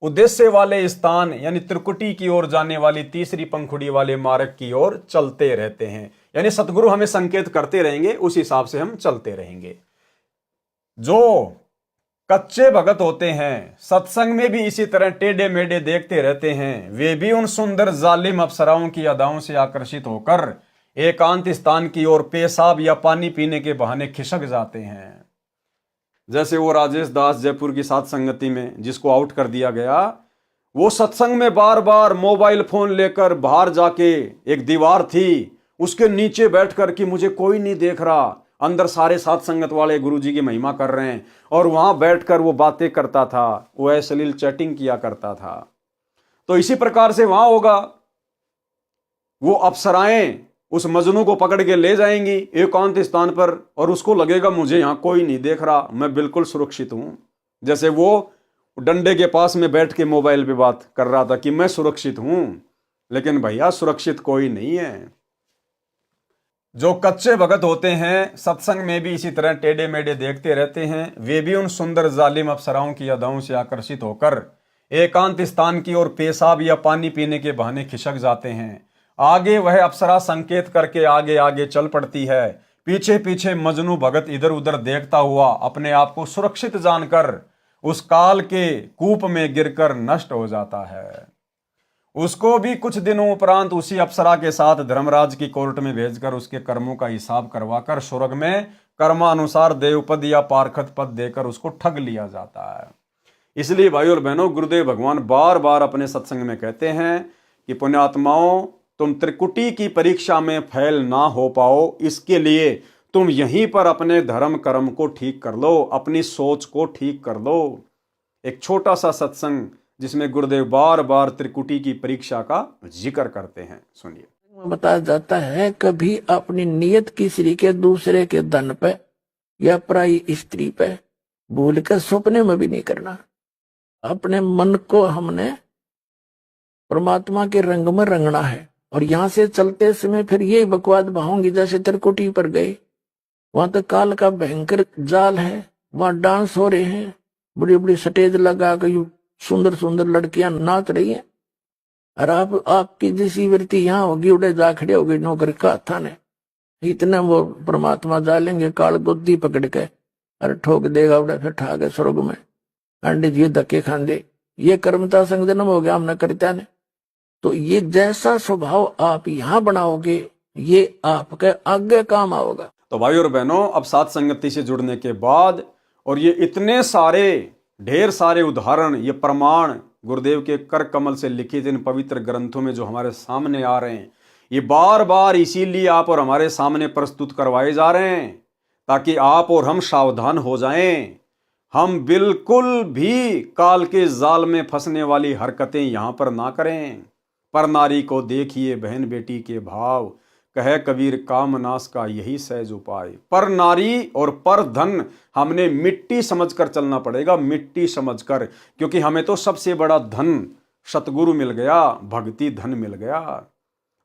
उद्देश्य वाले स्थान, यानी त्रिकुटी की ओर जाने वाली तीसरी पंखुड़ी वाले मार्ग की ओर चलते रहते हैं। यानी सतगुरु हमें संकेत करते रहेंगे, उस हिसाब से हम चलते रहेंगे। जो कच्चे भगत होते हैं, सत्संग में भी इसी तरह टेढ़े मेढ़े देखते रहते हैं, वे भी उन सुंदर जालिम अप्सराओं की अदाओं से आकर्षित होकर एकांत स्थान की ओर पेशाब या पानी पीने के बहाने खिसक जाते हैं। जैसे वो राजेश दास जयपुर की साध संगति में जिसको आउट कर दिया गया, वो सत्संग में बार बार मोबाइल फोन लेकर बाहर जाके, एक दीवार थी उसके नीचे बैठ कर कि मुझे कोई नहीं देख रहा, अंदर सारे साथ संगत वाले गुरुजी की महिमा कर रहे हैं, और वहां बैठकर वो बातें करता था, वो अश्लील चैटिंग किया करता था। तो इसी प्रकार से वहां होगा, वो अप्सराएं उस मजनू को पकड़ के ले जाएंगी एकांत स्थान पर, और उसको लगेगा मुझे यहां कोई नहीं देख रहा, मैं बिल्कुल सुरक्षित हूं। जैसे वो डंडे के पास में बैठ के मोबाइल पे बात कर रहा था कि मैं सुरक्षित हूं, लेकिन भैया सुरक्षित कोई नहीं है। जो कच्चे भगत होते हैं सत्संग में भी इसी तरह टेढ़े मेढ़े देखते रहते हैं, वे भी उन सुंदर जालिम अप्सराओं की अदाओं से आकर्षित होकर एकांत स्थान की ओर पेशाब या पानी पीने के बहाने खिसक जाते हैं। आगे वह अप्सरा संकेत करके आगे आगे चल पड़ती है, पीछे पीछे मजनू भगत इधर उधर देखता हुआ अपने आप को सुरक्षित जानकर उस काल के कूप में गिरकर नष्ट हो जाता है। उसको भी कुछ दिनों उपरांत उसी अप्सरा के साथ धर्मराज की कोर्ट में भेजकर उसके कर्मों का हिसाब करवाकर स्वर्ग में कर्मानुसार देवपद या पारखत पद देकर उसको ठग लिया जाता है। इसलिए भाई और बहनों, गुरुदेव भगवान बार बार अपने सत्संग में कहते हैं कि पुण्यात्माओं, तुम त्रिकुटी की परीक्षा में फेल ना हो पाओ, इसके लिए तुम यहीं पर अपने धर्म कर्म को ठीक कर लो, अपनी सोच को ठीक कर लो। एक छोटा सा सत्संग जिसमें गुरुदेव बार बार त्रिकुटी की परीक्षा का जिक्र करते हैं, सुनिए। बताया जाता है कभी अपनी नियत किसी के दूसरे के धन पे या पराई स्त्री पे भूल कर सपने में भी नहीं करना। अपने मन को हमने परमात्मा के रंग में रंगना है, और यहां से चलते समय फिर ये बकवाद बहाऊंगी जैसे त्रिकुटी पर गए, वहां तो काल का भयंकर जाल है, वहां डांस हो रहे हैं, बड़ी बड़ी स्टेज लगा कर सुंदर सुंदर लड़कियां नाच रही हैं, और आपकी जैसी वृत्ति यहाँ होगी, उड़े जा खड़े होगी नौकर का थाने, इतने वो परमात्मा डालेंगे काल गोदी पकड़ के, अरे ठोक देगा उड़े, फिर ठा के स्वर्ग में पंडित जी धक्के खांदे। ये कर्मता संग जन्म हो गया हमने करता ने। तो ये जैसा स्वभाव आप यहाँ बनाओगे ये आपके आगे काम आओगा। तो भाई और बहनों, अब साथ संगति से जुड़ने के बाद और ये इतने सारे ढेर सारे उदाहरण, ये प्रमाण गुरुदेव के कर कमल से लिखित इन पवित्र ग्रंथों में जो हमारे सामने आ रहे हैं, ये बार बार इसीलिए आप और हमारे सामने प्रस्तुत करवाए जा रहे हैं ताकि आप और हम सावधान हो जाएं। हम बिल्कुल भी काल के जाल में फंसने वाली हरकतें यहां पर ना करें। पर नारी को देखिए बहन बेटी के भाव, कहे कबीर कामनाश का यही सहज उपाय। पर नारी और पर धन हमने मिट्टी समझकर चलना पड़ेगा, मिट्टी समझकर, क्योंकि हमें तो सबसे बड़ा धन सतगुरु मिल गया, भक्ति धन मिल गया।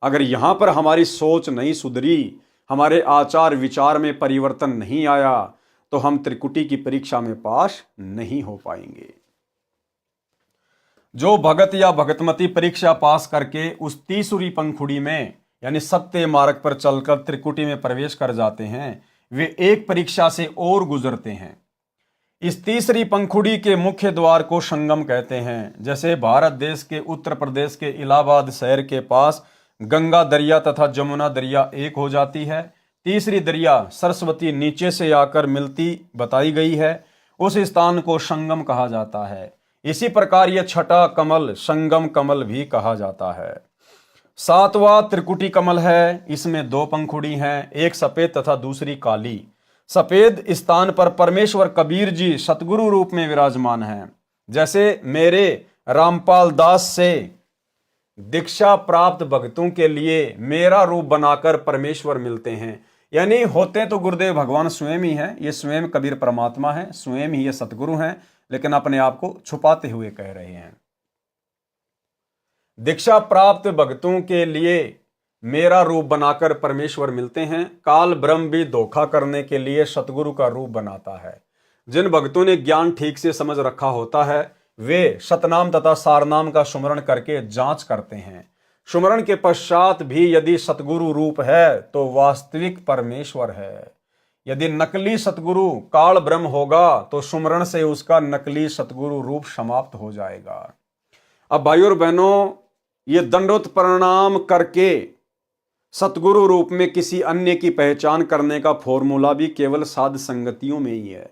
अगर यहां पर हमारी सोच नहीं सुधरी, हमारे आचार विचार में परिवर्तन नहीं आया, तो हम त्रिकुटी की परीक्षा में पास नहीं हो पाएंगे। जो भगत या भगतमती परीक्षा पास करके उस तीसरी पंखुड़ी में यानी सत्य मार्ग पर चलकर त्रिकुटी में प्रवेश कर जाते हैं, वे एक परीक्षा से और गुजरते हैं। इस तीसरी पंखुड़ी के मुख्य द्वार को संगम कहते हैं। जैसे भारत देश के उत्तर प्रदेश के इलाहाबाद शहर के पास गंगा दरिया तथा जमुना दरिया एक हो जाती है, तीसरी दरिया सरस्वती नीचे से आकर मिलती बताई गई है, उस स्थान को संगम कहा जाता है। इसी प्रकार यह छठा कमल संगम कमल भी कहा जाता है। सातवां त्रिकुटी कमल है, इसमें दो पंखुड़ी हैं, एक सफेद तथा दूसरी काली। सफेद स्थान पर परमेश्वर कबीर जी सतगुरु रूप में विराजमान हैं। जैसे मेरे रामपाल दास से दीक्षा प्राप्त भक्तों के लिए मेरा रूप बनाकर परमेश्वर मिलते हैं, यानी होते तो गुरुदेव भगवान स्वयं ही हैं। ये स्वयं कबीर परमात्मा है, स्वयं ही ये सतगुरु हैं, लेकिन अपने आप को छुपाते हुए कह रहे हैं। दीक्षा प्राप्त भक्तों के लिए मेरा रूप बनाकर परमेश्वर मिलते हैं। काल ब्रह्म भी धोखा करने के लिए सतगुरु का रूप बनाता है। जिन भक्तों ने ज्ञान ठीक से समझ रखा होता है वे सतनाम तथा सारनाम का सुमरण करके जांच करते हैं। सुमरण के पश्चात भी यदि सतगुरु रूप है तो वास्तविक परमेश्वर है। यदि नकली सतगुरु काल ब्रह्म होगा तो सुमरण से उसका नकली सतगुरु रूप समाप्त हो जाएगा। अब भाइयों और बहनों, ये दंडोत प्रणाम करके सतगुरु रूप में किसी अन्य की पहचान करने का फॉर्मूला भी केवल साध संगतियों में ही है।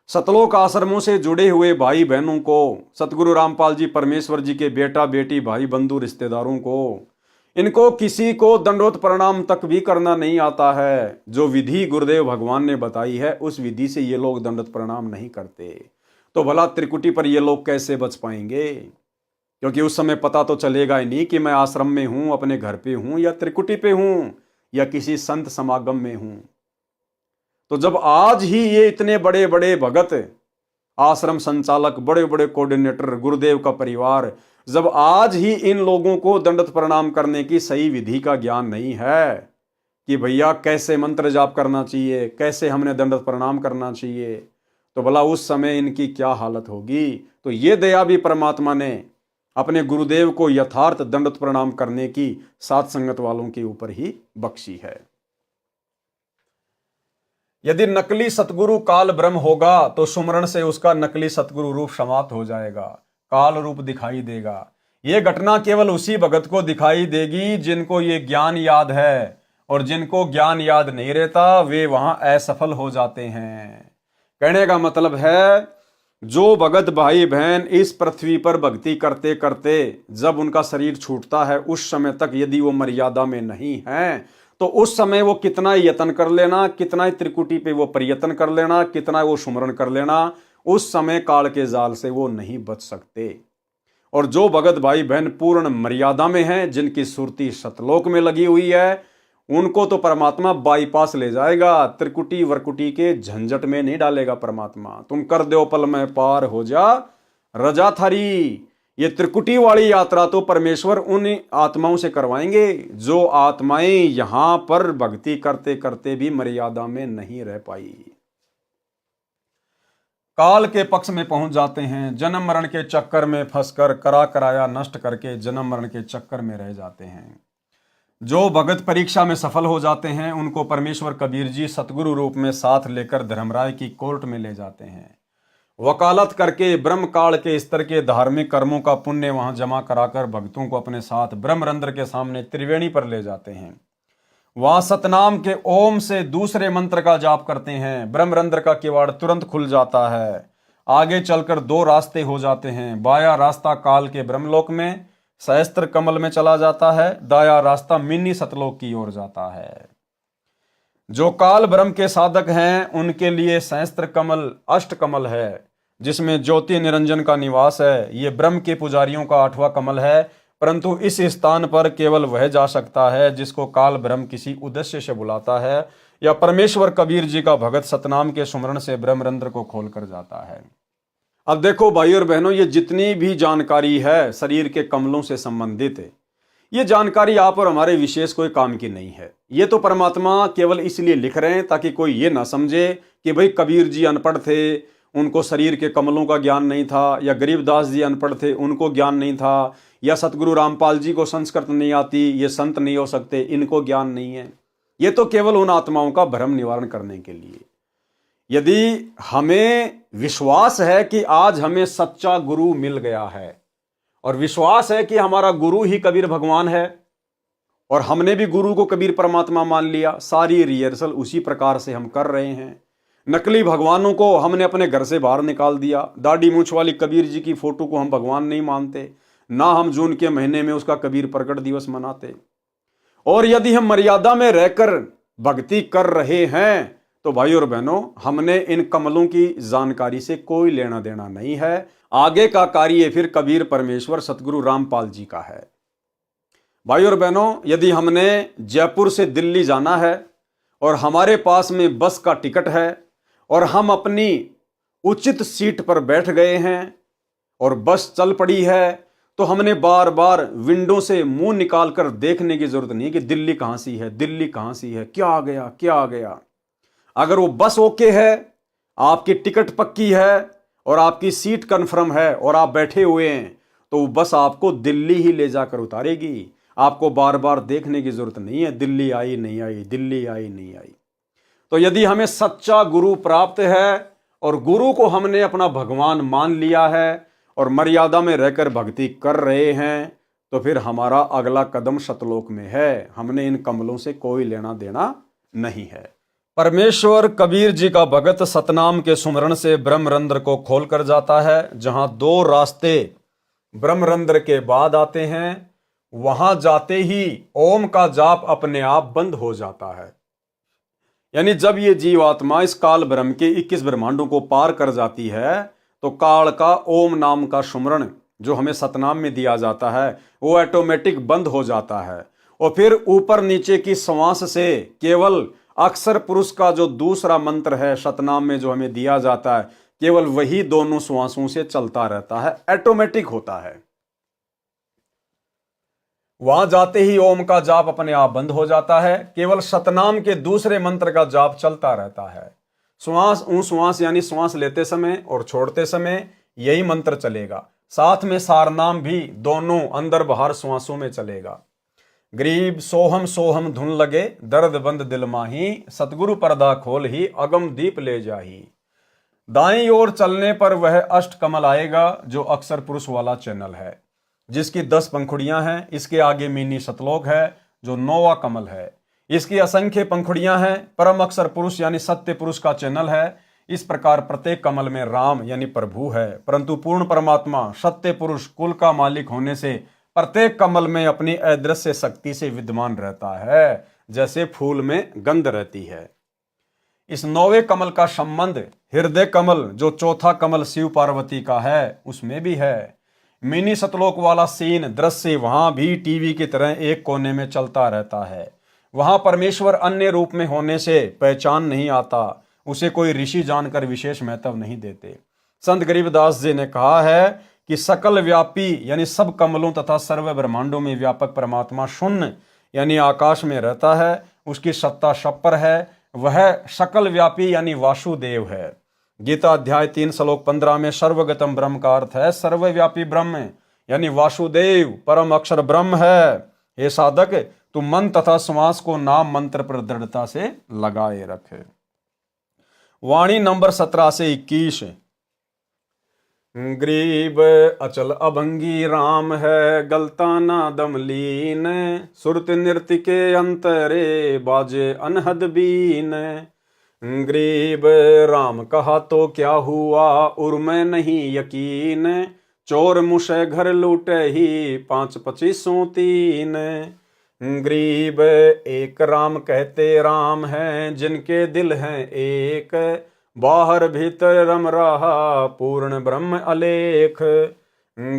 सतलोक आश्रमों से जुड़े हुए भाई बहनों को, सतगुरु रामपाल जी परमेश्वर जी के बेटा बेटी भाई बंधु रिश्तेदारों को, इनको किसी को दंडवत प्रणाम तक भी करना नहीं आता है। जो विधि गुरुदेव भगवान ने बताई है उस विधि से ये लोग दंडवत प्रणाम नहीं करते। तो भला त्रिकुटी पर ये लोग कैसे बच पाएंगे? क्योंकि उस समय पता तो चलेगा ही नहीं कि मैं आश्रम में हूं, अपने घर पे हूं, या त्रिकुटी पे हूं, या किसी संत समागम में हूं। तो जब आज ही ये इतने बड़े बड़े भगत, आश्रम संचालक, बड़े बड़े कोऑर्डिनेटर, गुरुदेव का परिवार, जब आज ही इन लोगों को दंडवत प्रणाम करने की सही विधि का ज्ञान नहीं है कि भैया कैसे मंत्र जाप करना चाहिए, कैसे हमने दंडवत प्रणाम करना चाहिए, तो भला उस समय इनकी क्या हालत होगी। तो ये दया भी परमात्मा ने अपने गुरुदेव को यथार्थ दंडवत प्रणाम करने की साथ संगत वालों के ऊपर ही बख्शी है। यदि नकली सतगुरु काल ब्रह्म होगा तो सुमरण से उसका नकली सतगुरु रूप समाप्त हो जाएगा, काल रूप दिखाई देगा। यह घटना केवल उसी भगत को दिखाई देगी जिनको ये ज्ञान याद है, और जिनको ज्ञान याद नहीं रहता वे वहां असफल हो जाते हैं। कहने का मतलब है, जो भगत भाई बहन इस पृथ्वी पर भक्ति करते करते जब उनका शरीर छूटता है उस समय तक यदि वो मर्यादा में नहीं है, तो उस समय वो कितना यत्न कर लेना, कितना त्रिकुटी पे वो प्रयत्न कर लेना, कितना वो सुमरण कर लेना, उस समय काल के जाल से वो नहीं बच सकते। और जो भगत भाई बहन पूर्ण मर्यादा में हैं, जिनकी सुरती सतलोक में लगी हुई है, उनको तो परमात्मा बाईपास ले जाएगा, त्रिकुटी वरकुटी के झंझट में नहीं डालेगा परमात्मा। तुम कर दो पल में पार हो जा रजा थारी। ये त्रिकुटी वाली यात्रा तो परमेश्वर उन आत्माओं से करवाएंगे जो आत्माएं यहां पर भक्ति करते करते भी मर्यादा में नहीं रह पाई, काल के पक्ष में पहुंच जाते हैं, जन्म मरण के चक्कर में फंसकर करा कराया नष्ट करके जन्म मरण के चक्कर में रह जाते हैं। जो भगत परीक्षा में सफल हो जाते हैं उनको परमेश्वर कबीर जी सतगुरु रूप में साथ लेकर धर्मराय की कोर्ट में ले जाते हैं। वकालत करके ब्रह्म काल के स्तर के धार्मिक कर्मों का पुण्य वहां जमा कराकर भक्तों को अपने साथ ब्रह्मरंध्र के सामने त्रिवेणी पर ले जाते हैं। वहां सतनाम के ओम से दूसरे मंत्र का जाप करते हैं, ब्रह्मरंध्र का किवाड़ तुरंत खुल जाता है। आगे चलकर दो रास्ते हो जाते हैं, बाया रास्ता काल के ब्रह्मलोक में सहस्त्र कमल में चला जाता है, दाया रास्ता मिनी सतलोक की ओर जाता है। जो काल ब्रह्म के साधक हैं उनके लिए सहस्त्र कमल अष्ट कमल है, जिसमें ज्योति निरंजन का निवास है। ये ब्रह्म के पुजारियों का 8वां कमल है, परंतु इस स्थान पर केवल वह जा सकता है जिसको काल ब्रह्म किसी उद्देश्य से बुलाता है, या परमेश्वर कबीर जी का भगत सतनाम के सुमरण से ब्रह्मरंध्र को खोल कर जाता है। अब देखो भाई और बहनों, ये जितनी भी जानकारी है शरीर के कमलों से संबंधित है, ये जानकारी आप और हमारे विशेष कोई काम की नहीं है। ये तो परमात्मा केवल इसलिए लिख रहे हैं ताकि कोई ये ना समझे कि भाई कबीर जी अनपढ़ थे, उनको शरीर के कमलों का ज्ञान नहीं था, या गरीबदास जी अनपढ़ थे, उनको ज्ञान नहीं था, या सतगुरु रामपाल जी को संस्कृत नहीं आती, ये संत नहीं हो सकते, इनको ज्ञान नहीं है। ये तो केवल उन आत्माओं का भ्रम निवारण करने के लिए। यदि हमें विश्वास है कि आज हमें सच्चा गुरु मिल गया है, और विश्वास है कि हमारा गुरु ही कबीर भगवान है, और हमने भी गुरु को कबीर परमात्मा मान लिया, सारी रिहर्सल उसी प्रकार से हम कर रहे हैं। नकली भगवानों को हमने अपने घर से बाहर निकाल दिया। दाढ़ी मूंछ वाली कबीर जी की फोटो को हम भगवान नहीं मानते, ना हम जून के महीने में उसका कबीर प्रकट दिवस मनाते। और यदि हम मर्यादा में रहकर भक्ति कर रहे हैं तो भाई और बहनों, हमने इन कमलों की जानकारी से कोई लेना देना नहीं है। आगे का कार्य फिर कबीर परमेश्वर सतगुरु रामपाल जी का है। भाई और बहनों, यदि हमने जयपुर से दिल्ली जाना है और हमारे पास में बस का टिकट है और हम अपनी उचित सीट पर बैठ गए हैं और बस चल पड़ी है, तो हमने बार बार विंडो से मुंह निकालकर देखने की जरूरत नहीं कि दिल्ली कहां सी है, दिल्ली कहां सी है, क्या आ गया, क्या आ गया। अगर वो बस ओके है, आपकी टिकट पक्की है और आपकी सीट कन्फर्म है और आप बैठे हुए हैं, तो वो बस आपको दिल्ली ही ले जाकर उतारेगी। आपको बार बार देखने की जरूरत नहीं है दिल्ली आई नहीं आई, दिल्ली आई नहीं आई। तो यदि हमें सच्चा गुरु प्राप्त है और गुरु को हमने अपना भगवान मान लिया है और मर्यादा में रहकर भक्ति कर रहे हैं, तो फिर हमारा अगला कदम सतलोक में है। हमने इन कमलों से कोई लेना देना नहीं है। परमेश्वर कबीर जी का भगत सतनाम के सुमरण से ब्रह्मरंध्र को खोल कर जाता है। जहां दो रास्ते ब्रह्मरंध्र के बाद आते हैं, वहां जाते ही ओम का जाप अपने आप बंद हो जाता है। यानी जब ये जीवात्मा इस काल ब्रह्म के 21 ब्रह्मांडों को पार कर जाती है तो काल का ओम नाम का सुमरण जो हमें सतनाम में दिया जाता है वो ऑटोमेटिक बंद हो जाता है। और फिर ऊपर नीचे की श्वास से केवल अक्षर पुरुष का जो दूसरा मंत्र है सतनाम में जो हमें दिया जाता है केवल वही दोनों श्वासों से चलता रहता है, ऑटोमेटिक होता है। वहां जाते ही ओम का जाप अपने आप बंद हो जाता है, केवल सतनाम के दूसरे मंत्र का जाप चलता रहता है। श्वास यानी श्वास लेते समय और छोड़ते समय यही मंत्र चलेगा। साथ में सारनाम भी दोनों अंदर बाहर श्वासों में चलेगा। गरीब सोहम सोहम धुन लगे दर्द बंद दिल माही, सतगुरु पर्दा खोल ही अगम दीप ले जाही। दाईं ओर चलने पर वह अष्ट कमल आएगा जो अक्षर पुरुष वाला चैनल है, जिसकी 10 पंखुड़ियां हैं। इसके आगे मिनी सतलोक है जो 9वां कमल है। इसकी असंख्य पंखुड़ियां हैं। परम अक्षर पुरुष यानी सत्य पुरुष का चैनल है। इस प्रकार प्रत्येक कमल में राम यानी प्रभु है, परंतु पूर्ण परमात्मा सत्य पुरुष कुल का मालिक होने से प्रत्येक कमल में अपनी अदृश्य शक्ति से विद्यमान रहता है, जैसे फूल में गंध रहती है। इस 9वें कमल का संबंध हृदय कमल जो चौथा कमल शिव पार्वती का है उसमें भी है। मिनी सतलोक वाला सीन दृश्य वहां भी टीवी की तरह एक कोने में चलता रहता है। वहां परमेश्वर अन्य रूप में होने से पहचान नहीं आता, उसे कोई ऋषि जानकर विशेष महत्व नहीं देते। संत गरीबदास जी ने कहा है कि सकल व्यापी यानी सब कमलों तथा सर्व ब्रह्मांडों में व्यापक परमात्मा शून्य यानी आकाश में रहता है। उसकी सत्ता शपर है, वह सकल व्यापी यानी वासुदेव है। गीता अध्याय 3 श्लोक 15 में सर्वगतम ब्रह्म का अर्थ है सर्वव्यापी ब्रह्म यानी वासुदेव परम अक्षर ब्रह्म है। हे साधक तू मन तथा श्वास को नाम मंत्र पर दृढ़ता से लगाए रखे। वाणी नंबर 17 से 21। ग्रीब अचल अभंगी राम है गलता ना दमलीन, सुरत नृत्य के अंतरे बाजे अनहद बीन। ग्रीब राम कहा तो क्या हुआ उर्मे नहीं यकीन, चोर मुसे घर लूटे ही 5-25 3। ग्रीब एक राम कहते राम हैं जिनके दिल हैं एक, बाहर भीतर रम रहा पूर्ण ब्रह्म अलेख।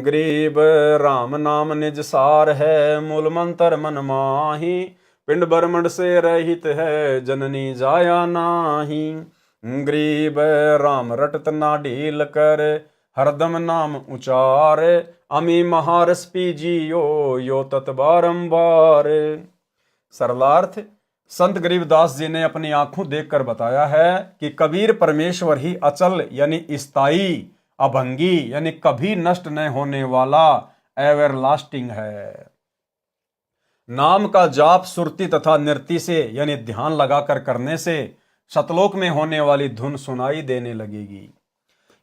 ग्रीब राम नाम निज सार है मूल मंत्र मन माही, पिंड ब्रह्मंड से रहित है जननी जाया नाही। ग्रीब राम रटत ना ढील कर हरदम नाम उचार, अमी महारस पीजियो यो तत् बारंबार। सरलार्थ संत गरीबदास जी ने अपनी आंखों देखकर बताया है कि कबीर परमेश्वर ही अचल यानी स्थायी, अभंगी यानी कभी नष्ट न होने वाला एवरलास्टिंग है। नाम का जाप सुरती तथा नृत्य से यानी ध्यान लगाकर करने से सतलोक में होने वाली धुन सुनाई देने लगेगी।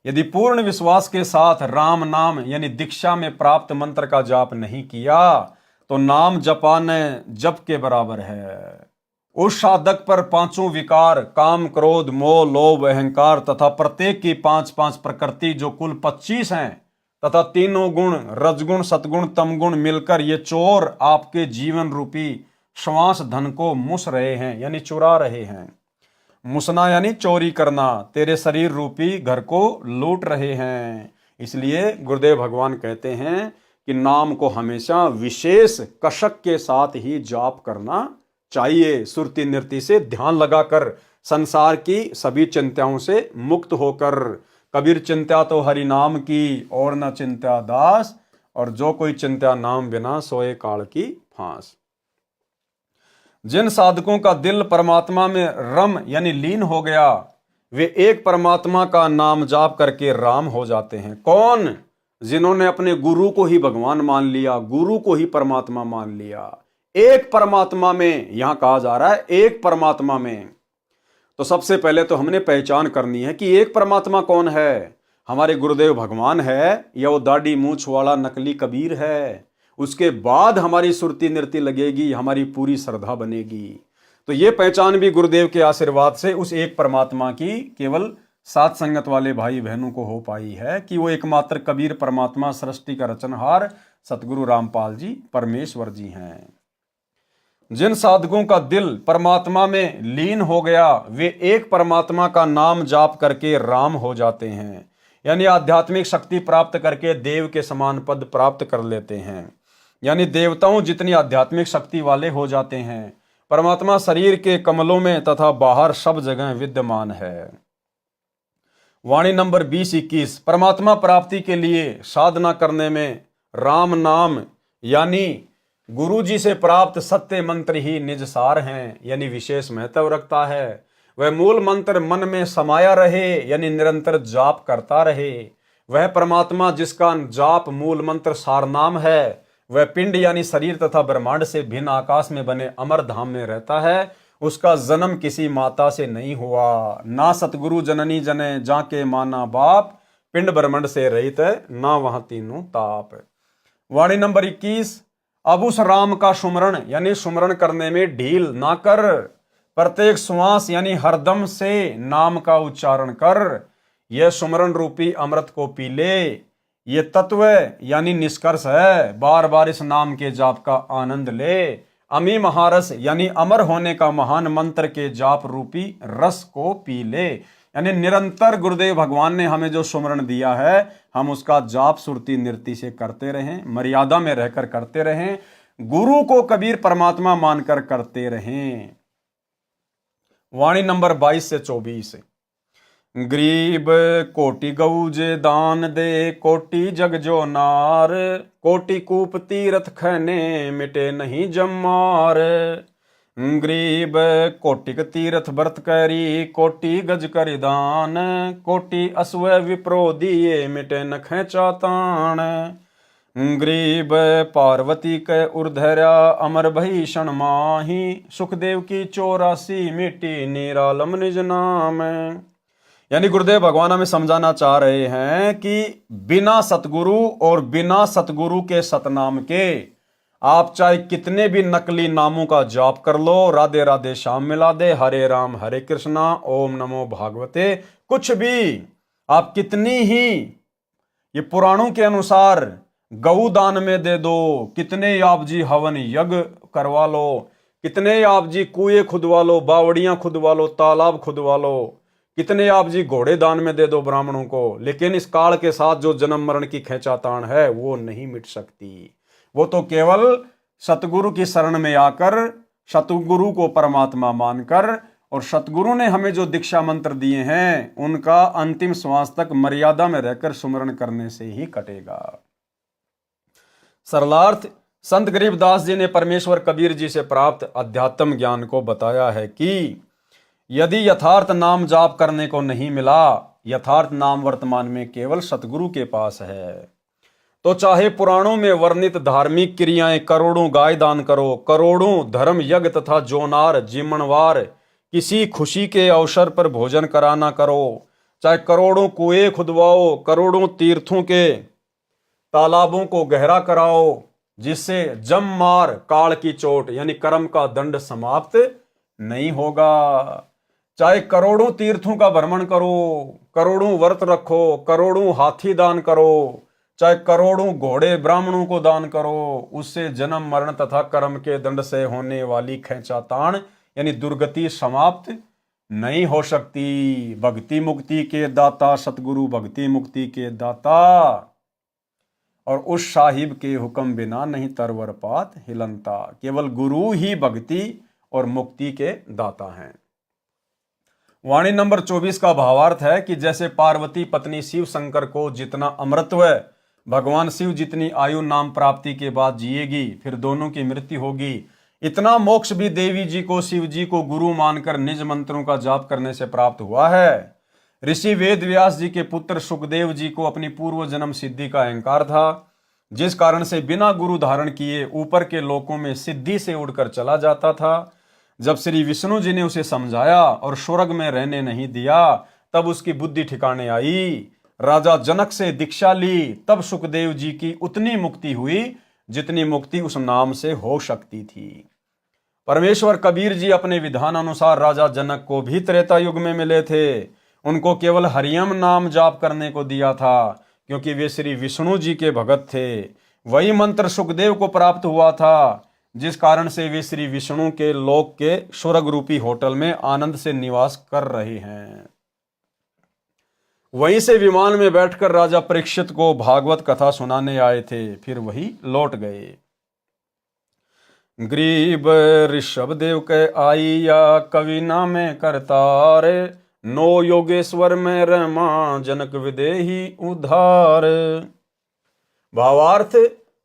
यदि पूर्ण विश्वास के साथ राम नाम यानी दीक्षा में प्राप्त मंत्र का जाप नहीं किया तो नाम जपाने जप के बराबर है। उस साधक पर 5 विकार काम क्रोध मोह लोभ अहंकार तथा प्रत्येक की 5-5 प्रकृति जो कुल 25 हैं तथा 3 गुण रजगुण सतगुण तमगुण मिलकर ये चोर आपके जीवन रूपी श्वास धन को मुस रहे हैं यानी चुरा रहे हैं। मुसना यानी चोरी करना, तेरे शरीर रूपी घर को लूट रहे हैं। इसलिए गुरुदेव भगवान कहते हैं कि नाम को हमेशा विशेष कशक के साथ ही जाप करना चाहिए, सुरती नृत्य से ध्यान लगाकर संसार की सभी चिंताओं से मुक्त होकर। कबीर चिंता तो हरि नाम की और न चिंता दास, और जो कोई चिंता नाम बिना सोए काल की फांस। जिन साधकों का दिल परमात्मा में रम यानी लीन हो गया वे एक परमात्मा का नाम जाप करके राम हो जाते हैं। कौन? जिन्होंने अपने गुरु को ही भगवान मान लिया, गुरु को ही परमात्मा मान लिया। एक परमात्मा में, यहां कहा जा रहा है एक परमात्मा में। तो सबसे पहले तो हमने पहचान करनी है कि एक परमात्मा कौन है। हमारे गुरुदेव भगवान है या वो दाढ़ी मूछ वाला नकली कबीर है। उसके बाद हमारी सुरती नृत्य लगेगी, हमारी पूरी श्रद्धा बनेगी। तो ये पहचान भी गुरुदेव के आशीर्वाद से उस एक परमात्मा की केवल साथ संगत वाले भाई बहनों को हो पाई है कि वो एकमात्र कबीर परमात्मा सृष्टि का रचनहार सतगुरु रामपाल जी परमेश्वर जी हैं। जिन साधकों का दिल परमात्मा में लीन हो गया वे एक परमात्मा का नाम जाप करके राम हो जाते हैं, यानी आध्यात्मिक शक्ति प्राप्त करके देव के समान पद प्राप्त कर लेते हैं, यानी देवताओं जितनी आध्यात्मिक शक्ति वाले हो जाते हैं। परमात्मा शरीर के कमलों में तथा बाहर सब जगह विद्यमान है। वाणी नंबर 20-21। परमात्मा प्राप्ति के लिए साधना करने में राम नाम यानी गुरु जी से प्राप्त सत्य मंत्र ही निज सार हैं, यानी विशेष महत्व रखता है। वह मूल मंत्र मन में समाया रहे, यानी निरंतर जाप करता रहे। वह परमात्मा जिसका जाप मूल मंत्र सार नाम है, वह पिंड यानी शरीर तथा ब्रह्मांड से भिन्न आकाश में बने अमर धाम में रहता है। उसका जन्म किसी माता से नहीं हुआ, ना सतगुरु जननी जने जाके माना बाप, पिंड ब्रह्मांड से रहित ना वहां तीनों ताप। वाणी नंबर 21। अब उस राम का सुमरण यानी सुमरण करने में ढील ना कर, प्रत्येक श्वास यानी हरदम से नाम का उच्चारण कर। यह सुमरण रूपी अमृत को पी ले। ये तत्व यानी निष्कर्ष है, बार बार इस नाम के जाप का आनंद ले। अमी महारस यानी अमर होने का महान मंत्र के जाप रूपी रस को पी ले, यानी निरंतर गुरुदेव भगवान ने हमें जो सुमरण दिया है हम उसका जाप सुरती नृत्य से करते रहें, मर्यादा में रहकर करते रहें, गुरु को कबीर परमात्मा मानकर करते रहें। वाणी नंबर 22-24। गरीब कोटि गऊ जे दान दे, कोटि जग जो नार, कोटि कूप तीरथ खैने मिटे नहीं जमार। गरीब कोटिक तीरथ व्रत करी, कोटि गज कर दान, कोटि अश्व विप्रो दिए मिटे न खेचा तान। गरीब पार्वती के उर्धरा, अमर भीषण माही, सुखदेव की 84 मिट्टी निरालम निज नाम। यानी गुरुदेव भगवान हमें समझाना चाह रहे हैं कि बिना सतगुरु और बिना सतगुरु के सतनाम के आप चाहे कितने भी नकली नामों का जाप कर लो, राधे राधे श्याम मिला दे, हरे राम हरे कृष्णा, ओम नमो भागवते, कुछ भी आप कितनी ही ये पुराणों के अनुसार गऊ दान में दे दो, कितने आप जी हवन यज्ञ करवा लो, कितने आप जी कुएं खुदवा लो, बावड़ियां खुदवा लो, तालाब खुदवा लो, कितने आप जी घोड़े दान में दे दो ब्राह्मणों को, लेकिन इस काल के साथ जो जन्म मरण की खेचातान है वो नहीं मिट सकती। वो तो केवल सतगुरु की शरण में आकर, सतगुरु को परमात्मा मानकर और सतगुरु ने हमें जो दीक्षा मंत्र दिए हैं उनका अंतिम श्वास तक मर्यादा में रहकर सुमरण करने से ही कटेगा। सरलार्थ संत गरीबदास जी ने परमेश्वर कबीर जी से प्राप्त अध्यात्म ज्ञान को बताया है कि यदि यथार्थ नाम जाप करने को नहीं मिला, यथार्थ नाम वर्तमान में केवल सतगुरु के पास है, तो चाहे पुराणों में वर्णित धार्मिक क्रियाएं करोड़ों गाय दान करो, करोड़ों धर्म यज्ञ तथा जोनार जिमणवार किसी खुशी के अवसर पर भोजन कराना करो, चाहे करोड़ों कुएं खुदवाओ, करोड़ों तीर्थों के तालाबों को गहरा कराओ, जिससे जम मार काल की चोट यानी कर्म का दंड समाप्त नहीं होगा। चाहे करोड़ों तीर्थों का भ्रमण करो, करोड़ों व्रत रखो, करोड़ों हाथी दान करो, चाहे करोड़ों घोड़े ब्राह्मणों को दान करो, उससे जन्म मरण तथा कर्म के दंड से होने वाली खेचातान यानी दुर्गति समाप्त नहीं हो सकती। भक्ति मुक्ति के दाता सतगुरु भक्ति मुक्ति के दाता, और उस साहिब के हुक्म बिना नहीं तरवर पात हिलंता। केवल गुरु ही भक्ति और मुक्ति के दाता हैं। वाणी नंबर 24 का भावार्थ है कि जैसे पार्वती पत्नी शिव शंकर को जितना अमृतत्व भगवान शिव जितनी आयु नाम प्राप्ति के बाद जिएगी, फिर दोनों की मृत्यु होगी, इतना मोक्ष भी देवी जी को शिव जी को गुरु मानकर निज मंत्रों का जाप करने से प्राप्त हुआ है। ऋषि वेद व्यास जी के पुत्र सुखदेव जी को अपनी पूर्व जन्म सिद्धि का अहंकार था, जिस कारण से बिना गुरु धारण किए ऊपर के लोकों में सिद्धि से उड़कर चला जाता था। जब श्री विष्णु जी ने उसे समझाया और स्वर्ग में रहने नहीं दिया, तब उसकी बुद्धि ठिकाने आई। राजा जनक से दीक्षा ली, तब सुखदेव जी की उतनी मुक्ति हुई जितनी मुक्ति उस नाम से हो सकती थी। परमेश्वर कबीर जी अपने विधान अनुसार राजा जनक को भी त्रेता युग में मिले थे। उनको केवल हरियम नाम जाप करने को दिया था, क्योंकि वे श्री विष्णु जी के भगत थे। वही मंत्र सुखदेव को प्राप्त हुआ था, जिस कारण से वे श्री विष्णु के लोक के स्वर्ग रूपी होटल में आनंद से निवास कर रहे हैं। वहीं से विमान में बैठकर राजा परीक्षित को भागवत कथा सुनाने आए थे, फिर वही लौट गए। ग्रीब ऋषभ देव के आइया कवि नामे करतार, नो योगेश्वर में रमा जनक विदेही उधार। भावार्थ,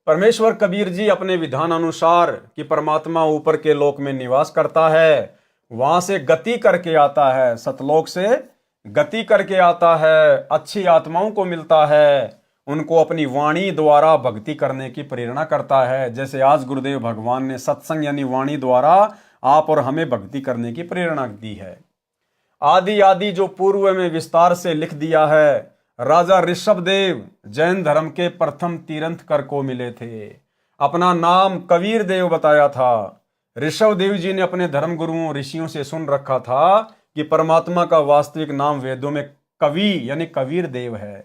परमेश्वर कबीर जी अपने विधान अनुसार कि परमात्मा ऊपर के लोक में निवास करता है, वहां से गति करके आता है, सतलोक से गति करके आता है, अच्छी आत्माओं को मिलता है, उनको अपनी वाणी द्वारा भक्ति करने की प्रेरणा करता है। जैसे आज गुरुदेव भगवान ने सत्संग यानी वाणी द्वारा आप और हमें भक्ति करने की प्रेरणा दी है। आदि आदि जो पूर्व में विस्तार से लिख दिया है, राजा ऋषभ देव जैन धर्म के प्रथम तीर्थंकर को मिले थे। अपना नाम कबीर देव बताया था। ऋषभ देव जी ने अपने धर्म गुरुओं ऋषियों से सुन रखा था कि परमात्मा का वास्तविक नाम वेदों में कवि यानी कबीर देव है।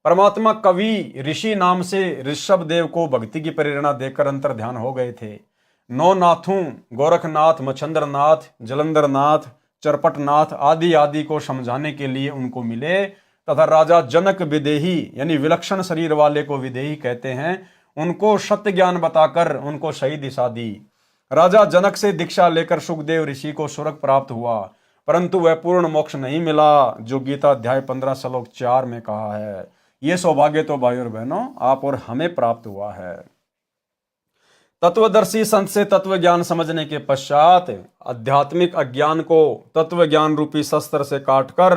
परमात्मा कवि ऋषि नाम से ऋषभ देव को भक्ति की प्रेरणा देकर अंतर ध्यान हो गए थे। नौ नाथों गोरखनाथ, मच्छंद्रनाथ, जलंधरनाथ, चरपटनाथ आदि आदि को समझाने के लिए उनको मिले तथा राजा जनक विदेही यानी विलक्षण शरीर वाले को विदेही कहते हैं, उनको सत्य ज्ञान बताकर उनको सही दिशा दी। राजा जनक से दीक्षा लेकर सुखदेव ऋषि को स्वर्ग प्राप्त हुआ, परंतु वह पूर्ण मोक्ष नहीं मिला, जो गीता अध्याय 15 श्लोक 4 में कहा है। ये सौभाग्य तो भाई और बहनों आप और हमें प्राप्त हुआ है। तत्वदर्शी संत से तत्व ज्ञान समझने के पश्चात आध्यात्मिक अज्ञान को तत्व ज्ञान रूपी शस्त्र से काटकर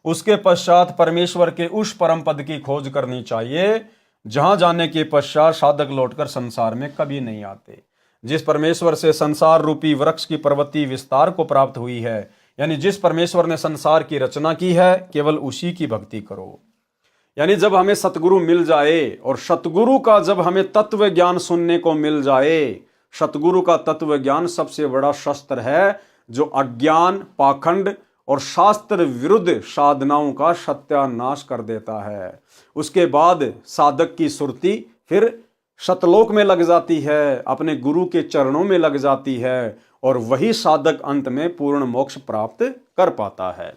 उसके पश्चात परमेश्वर के उस परम पद की खोज करनी चाहिए, जहां जाने के पश्चात साधक लौटकर संसार में कभी नहीं आते। जिस परमेश्वर से संसार रूपी वृक्ष की प्रवृत्ति विस्तार को प्राप्त हुई है, यानी जिस परमेश्वर ने संसार की रचना की है, केवल उसी की भक्ति करो। यानी जब हमें सतगुरु मिल जाए और सतगुरु का जब हमें तत्व ज्ञान सुनने को मिल जाए, सतगुरु का तत्व ज्ञान सबसे बड़ा शस्त्र है, जो अज्ञान, पाखंड और शास्त्र विरुद्ध साधनाओं का सत्यानाश कर देता है। उसके बाद साधक की सुरति फिर सतलोक में लग जाती है, अपने गुरु के चरणों में लग जाती है, और वही साधक अंत में पूर्ण मोक्ष प्राप्त कर पाता है।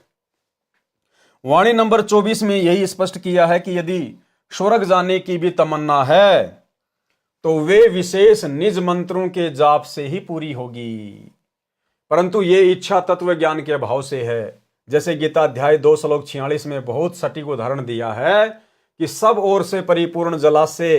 वाणी नंबर 24 में यही स्पष्ट किया है कि यदि स्वर्ग जाने की भी तमन्ना है तो वे विशेष निज मंत्रों के जाप से ही पूरी होगी, परंतु ये इच्छा तत्व ज्ञान के अभाव से है। जैसे गीता अध्याय 2 श्लोक 46 में बहुत सटीक उदाहरण दिया है कि सब ओर से परिपूर्ण जलाशय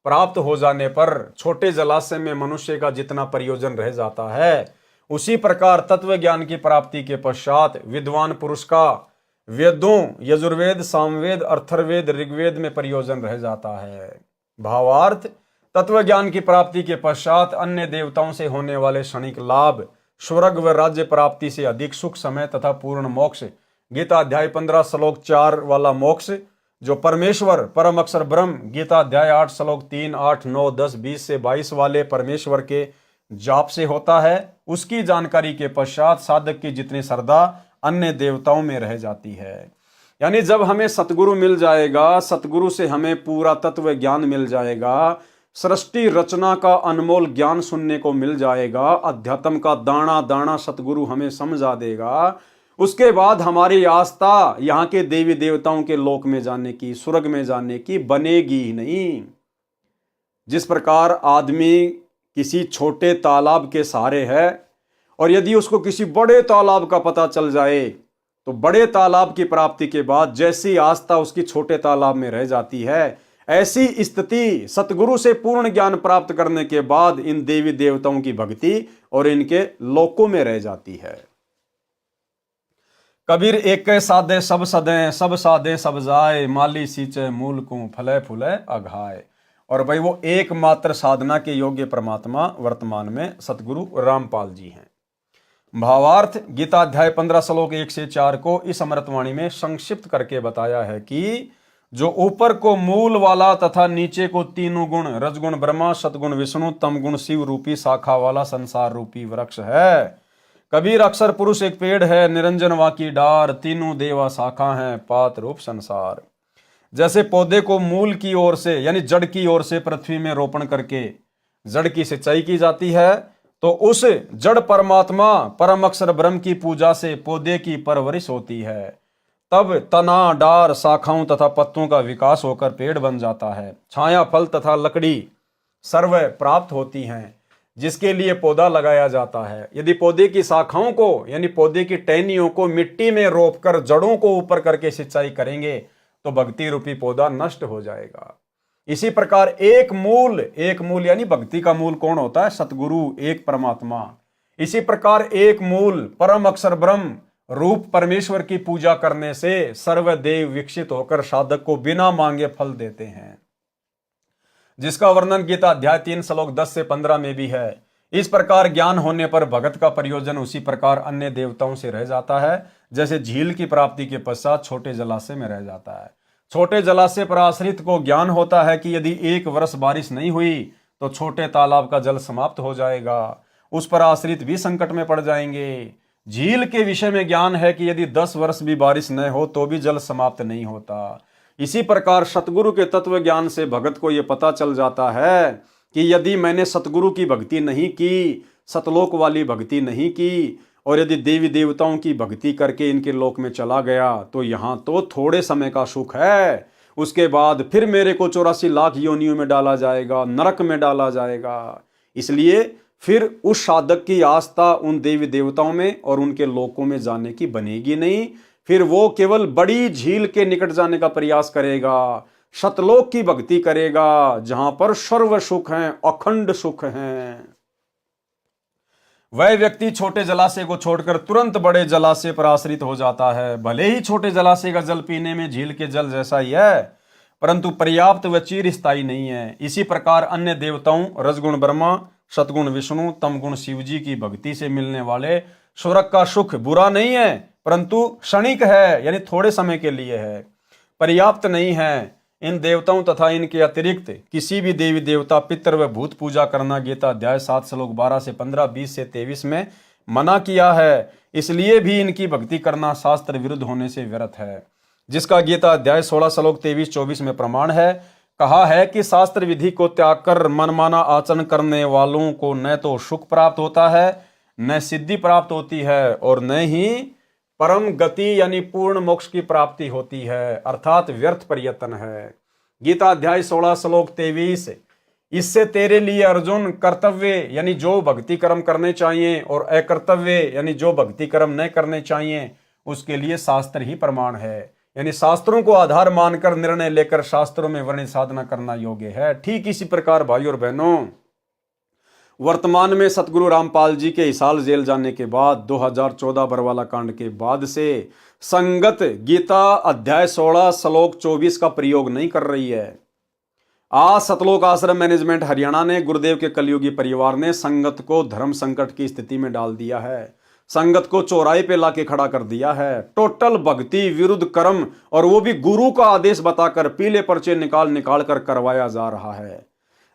प्राप्त हो जाने पर छोटे जलाशय में मनुष्य का जितना प्रयोजन रह जाता है, उसी प्रकार तत्व ज्ञान की प्राप्ति के पश्चात विद्वान पुरुष का वेदों यजुर्वेद, सामवेद, अर्थर्वेद, ऋग्वेद में प्रयोजन रह जाता है। भावार्थ, तत्व ज्ञान की प्राप्ति के पश्चात अन्य देवताओं से होने वाले क्षणिक लाभ, स्वर्ग व राज्य प्राप्ति से अधिक सुख समय तथा पूर्ण मोक्ष, गीता अध्याय 15 श्लोक 4 वाला मोक्ष जो परमेश्वर परम अक्षर ब्रह्म, गीता अध्याय 8 श्लोक 3, 8, 9, 10, 20 से 22 वाले परमेश्वर के जाप से होता है, उसकी जानकारी के पश्चात साधक की जितनी श्रद्धा अन्य देवताओं में रह जाती है। यानी जब हमें सतगुरु मिल जाएगा, सतगुरु से हमें पूरा तत्व ज्ञान मिल जाएगा, सृष्टि रचना का अनमोल ज्ञान सुनने को मिल जाएगा, अध्यात्म का दाना दाना सतगुरु हमें समझा देगा, उसके बाद हमारी आस्था यहाँ के देवी देवताओं के लोक में जाने की, स्वर्ग में जाने की बनेगी ही नहीं। जिस प्रकार आदमी किसी छोटे तालाब के सहारे है और यदि उसको किसी बड़े तालाब का पता चल जाए तो बड़े तालाब की प्राप्ति के बाद जैसी आस्था उसकी छोटे तालाब में रह जाती है, ऐसी स्थिति सतगुरु से पूर्ण ज्ञान प्राप्त करने के बाद इन देवी देवताओं की भक्ति और इनके लोकों में रह जाती है। कबीर एक साधे सब सदें, सब साधे सब जाए, माली सींचे मूल को फले फूले अघाए। और भाई वो एकमात्र साधना के योग्य परमात्मा वर्तमान में सतगुरु रामपाल जी हैं। भावार्थ, गीता अध्याय 15 श्लोक 1 से 4 को इस अमृतवाणी में संक्षिप्त करके बताया है कि जो ऊपर को मूल वाला तथा नीचे को तीनों गुण रजगुण ब्रह्मा, सतगुण विष्णु, तमगुण शिव रूपी शाखा वाला संसार रूपी वृक्ष है। कबीर अक्षर पुरुष एक पेड़ है, निरंजन वाकी डार, तीनों देवा शाखा हैं, पात रूप संसार। जैसे पौधे को मूल की ओर से यानी जड़ की ओर से पृथ्वी में रोपण करके जड़ की सिंचाई की जाती है, तो उस जड़ परमात्मा परम अक्षर ब्रह्म की पूजा से पौधे की परवरिश होती है। तब तना, डार, शाखाओं तथा पत्तों का विकास होकर पेड़ बन जाता है। छाया, फल तथा लकड़ी सर्व प्राप्त होती हैं, जिसके लिए पौधा लगाया जाता है। यदि पौधे की शाखाओं को यानी पौधे की टहनियों को मिट्टी में रोपकर जड़ों को ऊपर करके सिंचाई करेंगे तो भक्ति रूपी पौधा नष्ट हो जाएगा। इसी प्रकार एक मूल यानी भक्ति का मूल कौन होता है? सतगुरु, एक परमात्मा। इसी प्रकार एक मूल परम अक्षर ब्रह्म रूप परमेश्वर की पूजा करने से सर्वदेव विकसित होकर साधक को बिना मांगे फल देते हैं, जिसका वर्णन गीता अध्याय 3 श्लोक 10 से 15 में भी है। इस प्रकार ज्ञान होने पर भगत का प्रयोजन उसी प्रकार अन्य देवताओं से रह जाता है, जैसे झील की प्राप्ति के पश्चात छोटे जलाशय में रह जाता है। छोटे जलाशय पर आश्रित को ज्ञान होता है कि यदि 1 वर्ष बारिश नहीं हुई तो छोटे तालाब का जल समाप्त हो जाएगा, उस पर आश्रित भी संकट में पड़ जाएंगे। झील के विषय में ज्ञान है कि यदि 10 वर्ष भी बारिश न हो तो भी जल समाप्त नहीं होता। इसी प्रकार सतगुरु के तत्व ज्ञान से भगत को यह पता चल जाता है कि यदि मैंने सतगुरु की भक्ति नहीं की, सतलोक वाली भक्ति नहीं की, और यदि देवी देवताओं की भक्ति करके इनके लोक में चला गया तो यहाँ तो थोड़े समय का सुख है, उसके बाद फिर मेरे को 84 लाख योनियों में डाला जाएगा, नरक में डाला जाएगा। इसलिए फिर उस साधक की आस्था उन देवी देवताओं में और उनके लोकों में जाने की बनेगी नहीं। फिर वो केवल बड़ी झील के निकट जाने का प्रयास करेगा, सतलोक की भक्ति करेगा, जहां पर सर्व सुख हैं, अखंड सुख हैं। वह व्यक्ति छोटे जलाशय को छोड़कर तुरंत बड़े जलाशय पर आश्रित हो जाता है। भले ही छोटे जलाशय का जल पीने में झील के जल जैसा ही है, परंतु पर्याप्त व चिरस्थायी नहीं है। इसी प्रकार अन्य देवताओं, रजगुण ब्रह्मा, सतगुण विष्णु, तमगुण शिव जी की भक्ति से मिलने वाले स्वर्ग का सुख बुरा नहीं है, परंतु क्षणिक है, यानी थोड़े समय के लिए है, पर्याप्त नहीं है। इन देवताओं तथा इनके अतिरिक्त किसी भी देवी देवता, पितर व भूत पूजा करना गीता अध्याय 7 श्लोक 12 से 15, 20 से 23 में मना किया है। इसलिए भी इनकी भक्ति करना शास्त्र विरुद्ध होने से व्यर्थ है, जिसका गीता अध्याय 16 श्लोक 23-24 में प्रमाण है। कहा है कि शास्त्र विधि को त्याग कर मनमाना आचरण करने वालों को न तो सुख प्राप्त होता है, न सिद्धि प्राप्त होती है, और न ही परम गति यानी पूर्ण मोक्ष की प्राप्ति होती है, अर्थात व्यर्थ प्रयत्न है। गीता अध्याय 16 श्लोक 23, इससे तेरे लिए अर्जुन कर्तव्य यानी जो भक्ति कर्म करने चाहिए और अकर्तव्य यानी जो भक्ति कर्म न करने चाहिए उसके लिए शास्त्र ही प्रमाण है। यानी शास्त्रों को आधार मानकर निर्णय लेकर शास्त्रों में वर्णित साधना करना योग्य है। ठीक इसी प्रकार भाइयों और बहनों, वर्तमान में सतगुरु रामपाल जी के हिसाल जेल जाने के बाद 2014 बरवाला कांड के बाद से संगत गीता अध्याय 16 श्लोक 24 का प्रयोग नहीं कर रही है। आज सतलोक आश्रम मैनेजमेंट हरियाणा ने, गुरुदेव के कलयुगी परिवार ने संगत को धर्म संकट की स्थिति में डाल दिया है, संगत को चौराहे पे लाके खड़ा कर दिया है। टोटल भक्ति विरुद्ध कर्म, और वो भी गुरु का आदेश बताकर पीले पर्चे निकाल कर करवाया जा रहा है।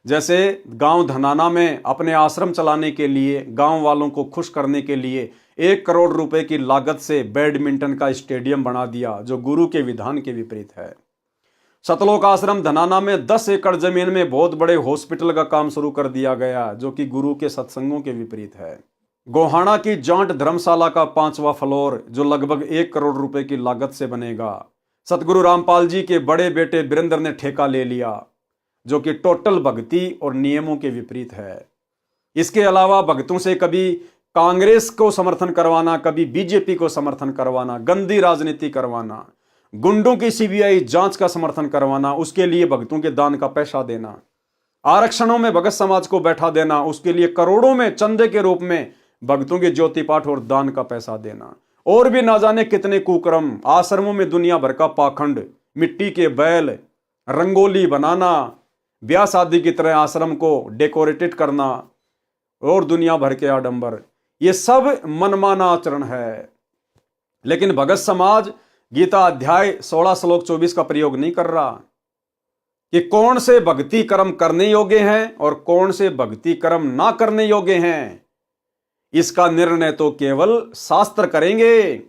जैसे गांव धनाना में अपने आश्रम चलाने के लिए, गांव वालों को खुश करने के लिए 1 करोड़ रुपए की लागत से बैडमिंटन का स्टेडियम बना दिया, जो गुरु के विधान के विपरीत है। सतलोक आश्रम धनाना में 10 एकड़ जमीन में बहुत बड़े हॉस्पिटल का काम शुरू कर दिया गया, जो कि गुरु के सत्संगों के विपरीत है। गोहाना की जांट धर्मशाला का 5वां फ्लोर, जो लगभग 1 करोड़ रुपए की लागत से बनेगा, सतगुरु रामपाल जी के बड़े बेटे वीरेंद्र ने ठेका ले लिया, जो कि टोटल भक्ति और नियमों के विपरीत है। इसके अलावा भक्तों से कभी कांग्रेस को समर्थन करवाना, कभी बीजेपी को समर्थन करवाना, गंदी राजनीति करवाना, गुंडों की सीबीआई जांच का समर्थन करवाना, उसके लिए भक्तों के दान का पैसा देना, आरक्षणों में भगत समाज को बैठा देना, उसके लिए करोड़ों में चंदे के रूप में भक्तों के ज्योति पाठ और दान का पैसा देना, और भी ना जाने कितने कुकर्म, आश्रमों में दुनिया भर का पाखंड, मिट्टी के बैल, रंगोली बनाना, ब्याह शादी की तरह आश्रम को डेकोरेटेड करना और दुनिया भर के आडंबर, ये सब मनमाना आचरण है। लेकिन भगत समाज गीता अध्याय 16 श्लोक 24 का प्रयोग नहीं कर रहा कि कौन से भक्ति कर्म करने योग्य हैं और कौन से भक्ति कर्म ना करने योग्य हैं। इसका निर्णय तो केवल शास्त्र करेंगे,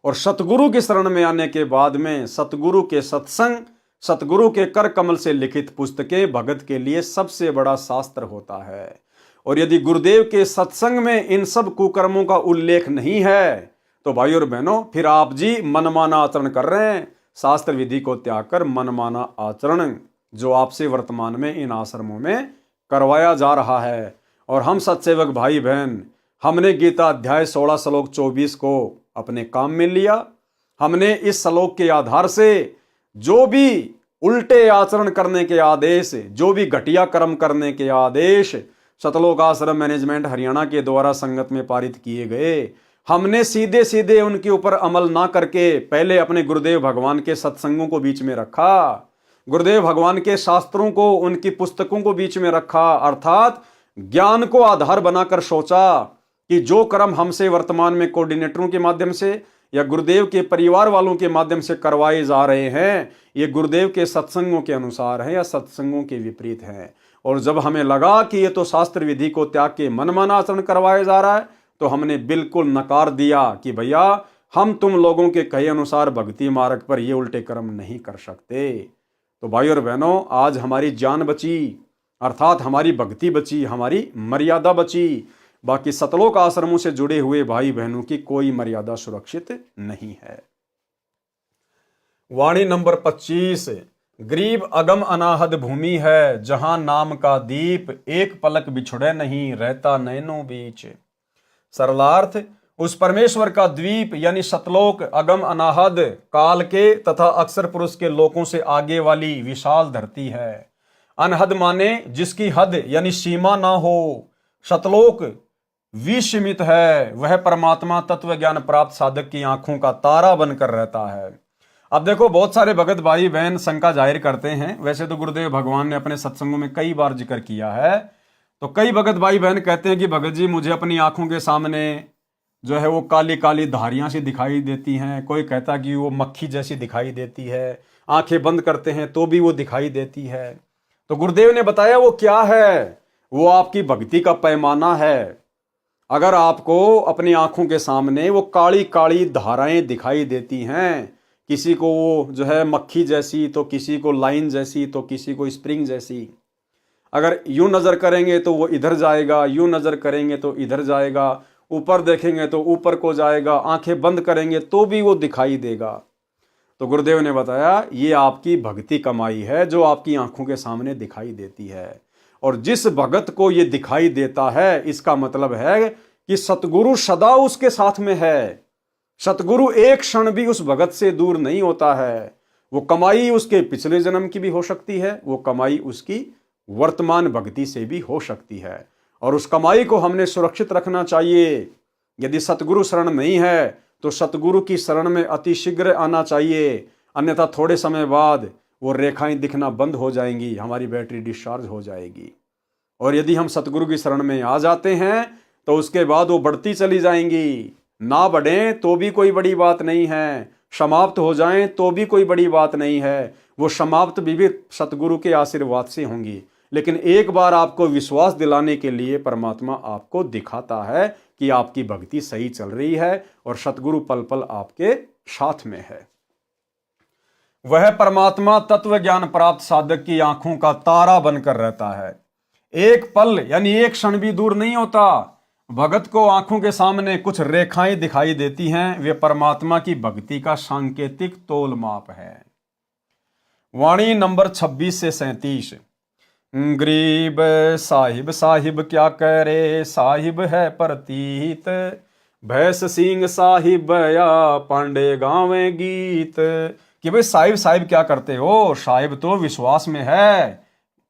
और सतगुरु की शरण में आने के बाद में सतगुरु के सत्संग, सतगुरु के कर कमल से लिखित पुस्तकें भगत के लिए सबसे बड़ा शास्त्र होता है। और यदि गुरुदेव के सत्संग में इन सब कुकर्मों का उल्लेख नहीं है तो भाई और बहनों फिर आप जी मनमाना आचरण कर रहे हैं। शास्त्र विधि को त्याग कर मनमाना आचरण जो आपसे वर्तमान में इन आश्रमों में करवाया जा रहा है। और हम सत्सेवक भाई बहन हमने गीता अध्याय 16 श्लोक 24 को अपने काम में लिया। हमने इस श्लोक के आधार से जो भी उल्टे आचरण करने के आदेश, जो भी घटिया कर्म करने के आदेश सतलोक आश्रम मैनेजमेंट हरियाणा के द्वारा संगत में पारित किए गए, हमने सीधे सीधे उनके ऊपर अमल ना करके पहले अपने गुरुदेव भगवान के सत्संगों को बीच में रखा, गुरुदेव भगवान के शास्त्रों को, उनकी पुस्तकों को बीच में रखा, अर्थात ज्ञान को आधार बनाकर सोचा कि जो कर्म हमसे वर्तमान में कोऑर्डिनेटरों के माध्यम से या गुरुदेव के परिवार वालों के माध्यम से करवाए जा रहे हैं ये गुरुदेव के सत्संगों के अनुसार है या सत्संगों के विपरीत है। और जब हमें लगा कि ये तो शास्त्र विधि को त्याग के मनमाना आचरण करवाया जा रहा है तो हमने बिल्कुल नकार दिया कि भैया हम तुम लोगों के कहे अनुसार भक्ति मार्ग पर ये उल्टे कर्म नहीं कर सकते। तो भाई और बहनों आज हमारी जान बची, अर्थात हमारी भक्ति बची, हमारी मर्यादा बची। बाकी सतलोक आश्रमों से जुड़े हुए भाई बहनों की कोई मर्यादा सुरक्षित नहीं है। वाणी नंबर 25। गरीब अगम अनाहद भूमि है जहां नाम का दीप एक पलक बिछुड़े नहीं रहता नैनों बीच। सरलार्थ उस परमेश्वर का द्वीप यानी सतलोक अगम अनाहद काल के तथा अक्षर पुरुष के लोकों से आगे वाली विशाल धरती है। अनहद माने जिसकी हद यानी सीमा ना हो। सतलोक विसीमित है, वह परमात्मा तत्व ज्ञान प्राप्त साधक की आंखों का तारा बनकर रहता है। अब देखो बहुत सारे भगत भाई बहन शंका जाहिर करते हैं, वैसे तो गुरुदेव भगवान ने अपने सत्संगों में कई बार जिक्र किया है, तो कई भगत भाई बहन कहते हैं कि भगत जी मुझे अपनी आंखों के सामने जो है वो काली काली धारियां सी दिखाई देती हैं, कोई कहता कि वो मक्खी जैसी दिखाई देती है, आंखें बंद करते हैं तो भी वो दिखाई देती है। तो गुरुदेव ने बताया वो क्या है, वो आपकी भक्ति का पैमाना है। अगर आपको अपनी आंखों के सामने वो काली काली धाराएं दिखाई देती हैं, किसी को वो जो है मक्खी जैसी, तो किसी को लाइन जैसी, तो किसी को स्प्रिंग जैसी, अगर यूं नजर करेंगे तो वो इधर जाएगा, यूं नजर करेंगे तो इधर जाएगा, ऊपर देखेंगे तो ऊपर को जाएगा, आंखें बंद करेंगे तो भी वो दिखाई देगा। तो गुरुदेव ने बताया ये आपकी भक्ति कमाई है जो आपकी आंखों के सामने दिखाई देती है। और जिस भगत को ये दिखाई देता है इसका मतलब है कि सतगुरु सदा उसके साथ में है। सतगुरु एक क्षण भी उस भगत से दूर नहीं होता है। वो कमाई उसके पिछले जन्म की भी हो सकती है, वो कमाई उसकी वर्तमान भक्ति से भी हो सकती है, और उस कमाई को हमने सुरक्षित रखना चाहिए। यदि सतगुरु शरण नहीं है तो सतगुरु की शरण में अति शीघ्र आना चाहिए, अन्यथा थोड़े समय बाद वो रेखाएं दिखना बंद हो जाएंगी, हमारी बैटरी डिस्चार्ज हो जाएगी। और यदि हम सतगुरु की शरण में आ जाते हैं तो उसके बाद वो बढ़ती चली जाएंगी। ना बढ़ें तो भी कोई बड़ी बात नहीं है, समाप्त हो जाएं तो भी कोई बड़ी बात नहीं है, वो समाप्त भी सतगुरु के आशीर्वाद से होंगी। लेकिन एक बार आपको विश्वास दिलाने के लिए परमात्मा आपको दिखाता है कि आपकी भक्ति सही चल रही है और सतगुरु पल पल आपके साथ में है। वह परमात्मा तत्व ज्ञान प्राप्त साधक की आंखों का तारा बनकर रहता है। एक पल यानी एक क्षण भी दूर नहीं होता। भगत को आंखों के सामने कुछ रेखाएं दिखाई देती हैं, वे परमात्मा की भक्ति का सांकेतिक तोल माप है। वाणी नंबर 26 से 37। गरीब साहिब साहिब क्या करे, साहिब है प्रतीत, भैंस सिंह साहिब या पांडे गावे गीत। कि भाई साहिब साहिब क्या करते हो, साहिब तो विश्वास में है,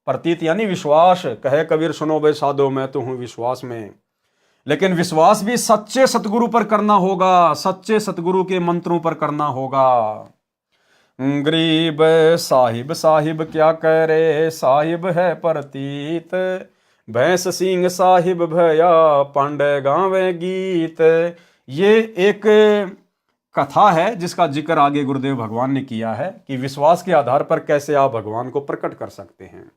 प्रतीत यानी विश्वास। कहे कबीर सुनो बे साधो मैं तो हूं विश्वास में। लेकिन विश्वास भी सच्चे सतगुरु पर करना होगा, सच्चे सतगुरु के मंत्रों पर करना होगा। गरीब साहिब साहिब क्या करे, साहिब है प्रतीत, भैंस सिंह साहिब भया पांडे गावे गीत। ये एक कथा है जिसका जिक्र आगे गुरुदेव भगवान ने किया है कि विश्वास के आधार पर कैसे आप भगवान को प्रकट कर सकते हैं।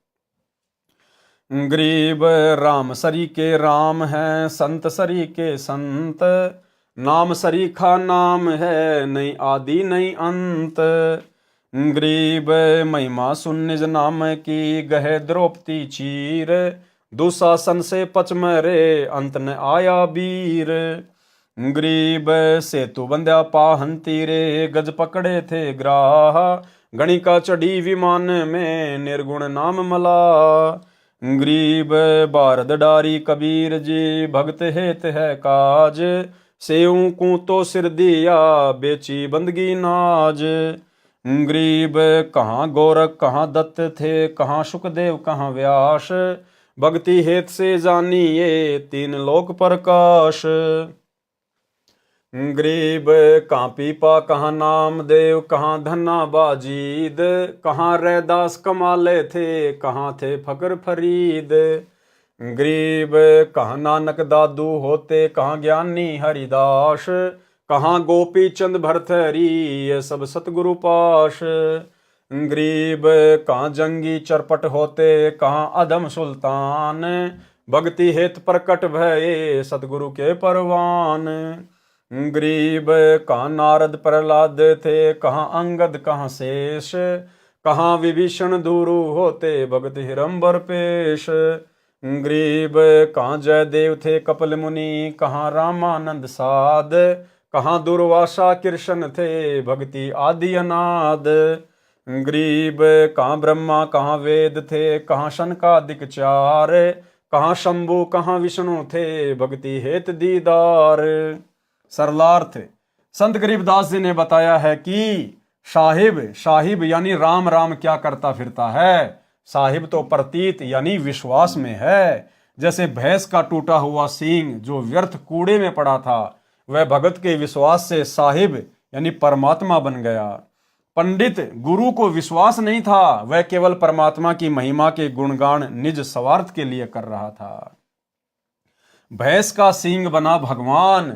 गरीब राम सरी के राम है, संत सरी के संत, नाम सरीखा नाम है, नहीं आदि नहीं अंत। गरीब महिमा सुन निज नाम की, गहे द्रौपदी चीर, दुशासन से पच मरे, अंत न आया वीर। गरीब सेतु बंध्या पाहन तीरे, गज पकड़े थे ग्राह, गणिका चढ़ी विमान में, निर्गुण नाम मला। गरीब बारद डारी कबीर जी, भगत हेत है काज, सेऊ को तो सिर दिया, बेची बंदगी नाज। गरीब कहाँ गोरख कहाँ दत्त थे, कहाँ शुकदेव कहाँ व्यास, भक्ति हेत से जानिए तीन लोक प्रकाश। गरीब कहाँ पीपा कहाँ नामदेव, कहाँ धन्ना बाजीद, कहाँ रैदास कमाले थे, कहाँ थे फकर फरीद। गरीब कहाँ नानक दादू होते, कहाँ ज्ञानी हरिदास, कहाँ गोपी चंद भरथरी, ये सब सतगुरु पाश। गरीब कहाँ जंगी चरपट होते, कहाँ अधम सुल्तान, भक्ति हेत प्रकट भये सतगुरु के परवान। गरीब कहाँ नारद प्रहलाद थे, कहाँ अंगद कहाँ शेष, कहाँ विभीषण दूरु होते, भगत हिरंबर पेश। गरीब कहाँ जयदेव थे कपिल मुनि, कहाँ रामानंद साध, कहाँ दुर्वासा कृष्ण थे, भक्ति आदि अनाद। गरीब कहाँ ब्रह्मा कहाँ वेद थे, कहाँ शनकादिक चार, कहाँ शंभु कहाँ विष्णु थे, भक्ति हेत दीदार। सरलार्थ संत गरीबदास जी ने बताया है कि साहिब यानी राम राम क्या करता फिरता है। साहिब तो प्रतीत यानी विश्वास में है। जैसे भैंस का टूटा हुआ सींग जो व्यर्थ कूड़े में पड़ा था, वह भगत के विश्वास से साहिब यानी परमात्मा बन गया। पंडित गुरु को विश्वास नहीं था, वह केवल परमात्मा की महिमा के गुणगान निज स्वार्थ के लिए कर रहा था। भैंस का सींग बना भगवान।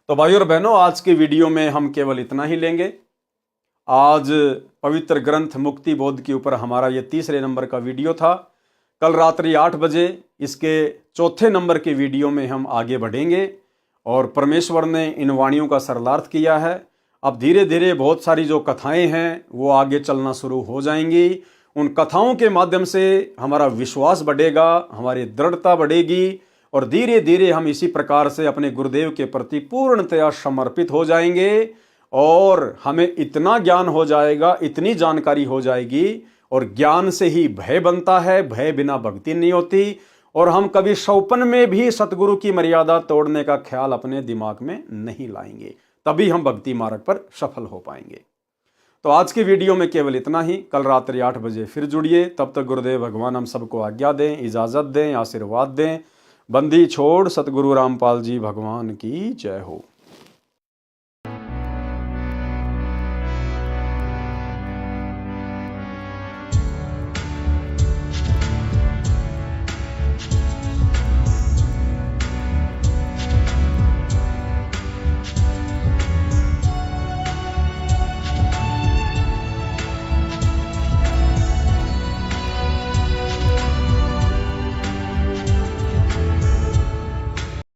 तो भाइयों और बहनों, आज के वीडियो में हम केवल इतना ही लेंगे। आज पवित्र ग्रंथ मुक्ति बोध के ऊपर हमारा ये 3रे नंबर का वीडियो था। कल रात्रि 8 बजे इसके 4थे नंबर के वीडियो में हम आगे बढ़ेंगे और परमेश्वर ने इन वाणियों का सरलार्थ किया है। अब धीरे धीरे बहुत सारी जो कथाएं हैं वो आगे चलना शुरू हो जाएंगी। उन कथाओं के माध्यम से हमारा विश्वास बढ़ेगा, हमारी दृढ़ता बढ़ेगी और धीरे धीरे हम इसी प्रकार से अपने गुरुदेव के प्रति पूर्णतया समर्पित हो जाएंगे और हमें इतना ज्ञान हो जाएगा, इतनी जानकारी हो जाएगी। और ज्ञान से ही भय बनता है, भय बिना भक्ति नहीं होती। और हम कभी शौपन में भी सतगुरु की मर्यादा तोड़ने का ख्याल अपने दिमाग में नहीं लाएंगे, तभी हम भक्ति मार्ग पर सफल हो पाएंगे। तो आज के वीडियो में केवल इतना ही। कल रात्रि 8 बजे फिर जुड़िए। तब तक गुरुदेव भगवान हम सबको आज्ञा दें, इजाजत दें, आशीर्वाद दें। बंदी छोड़ सतगुरु रामपाल जी भगवान की जय हो।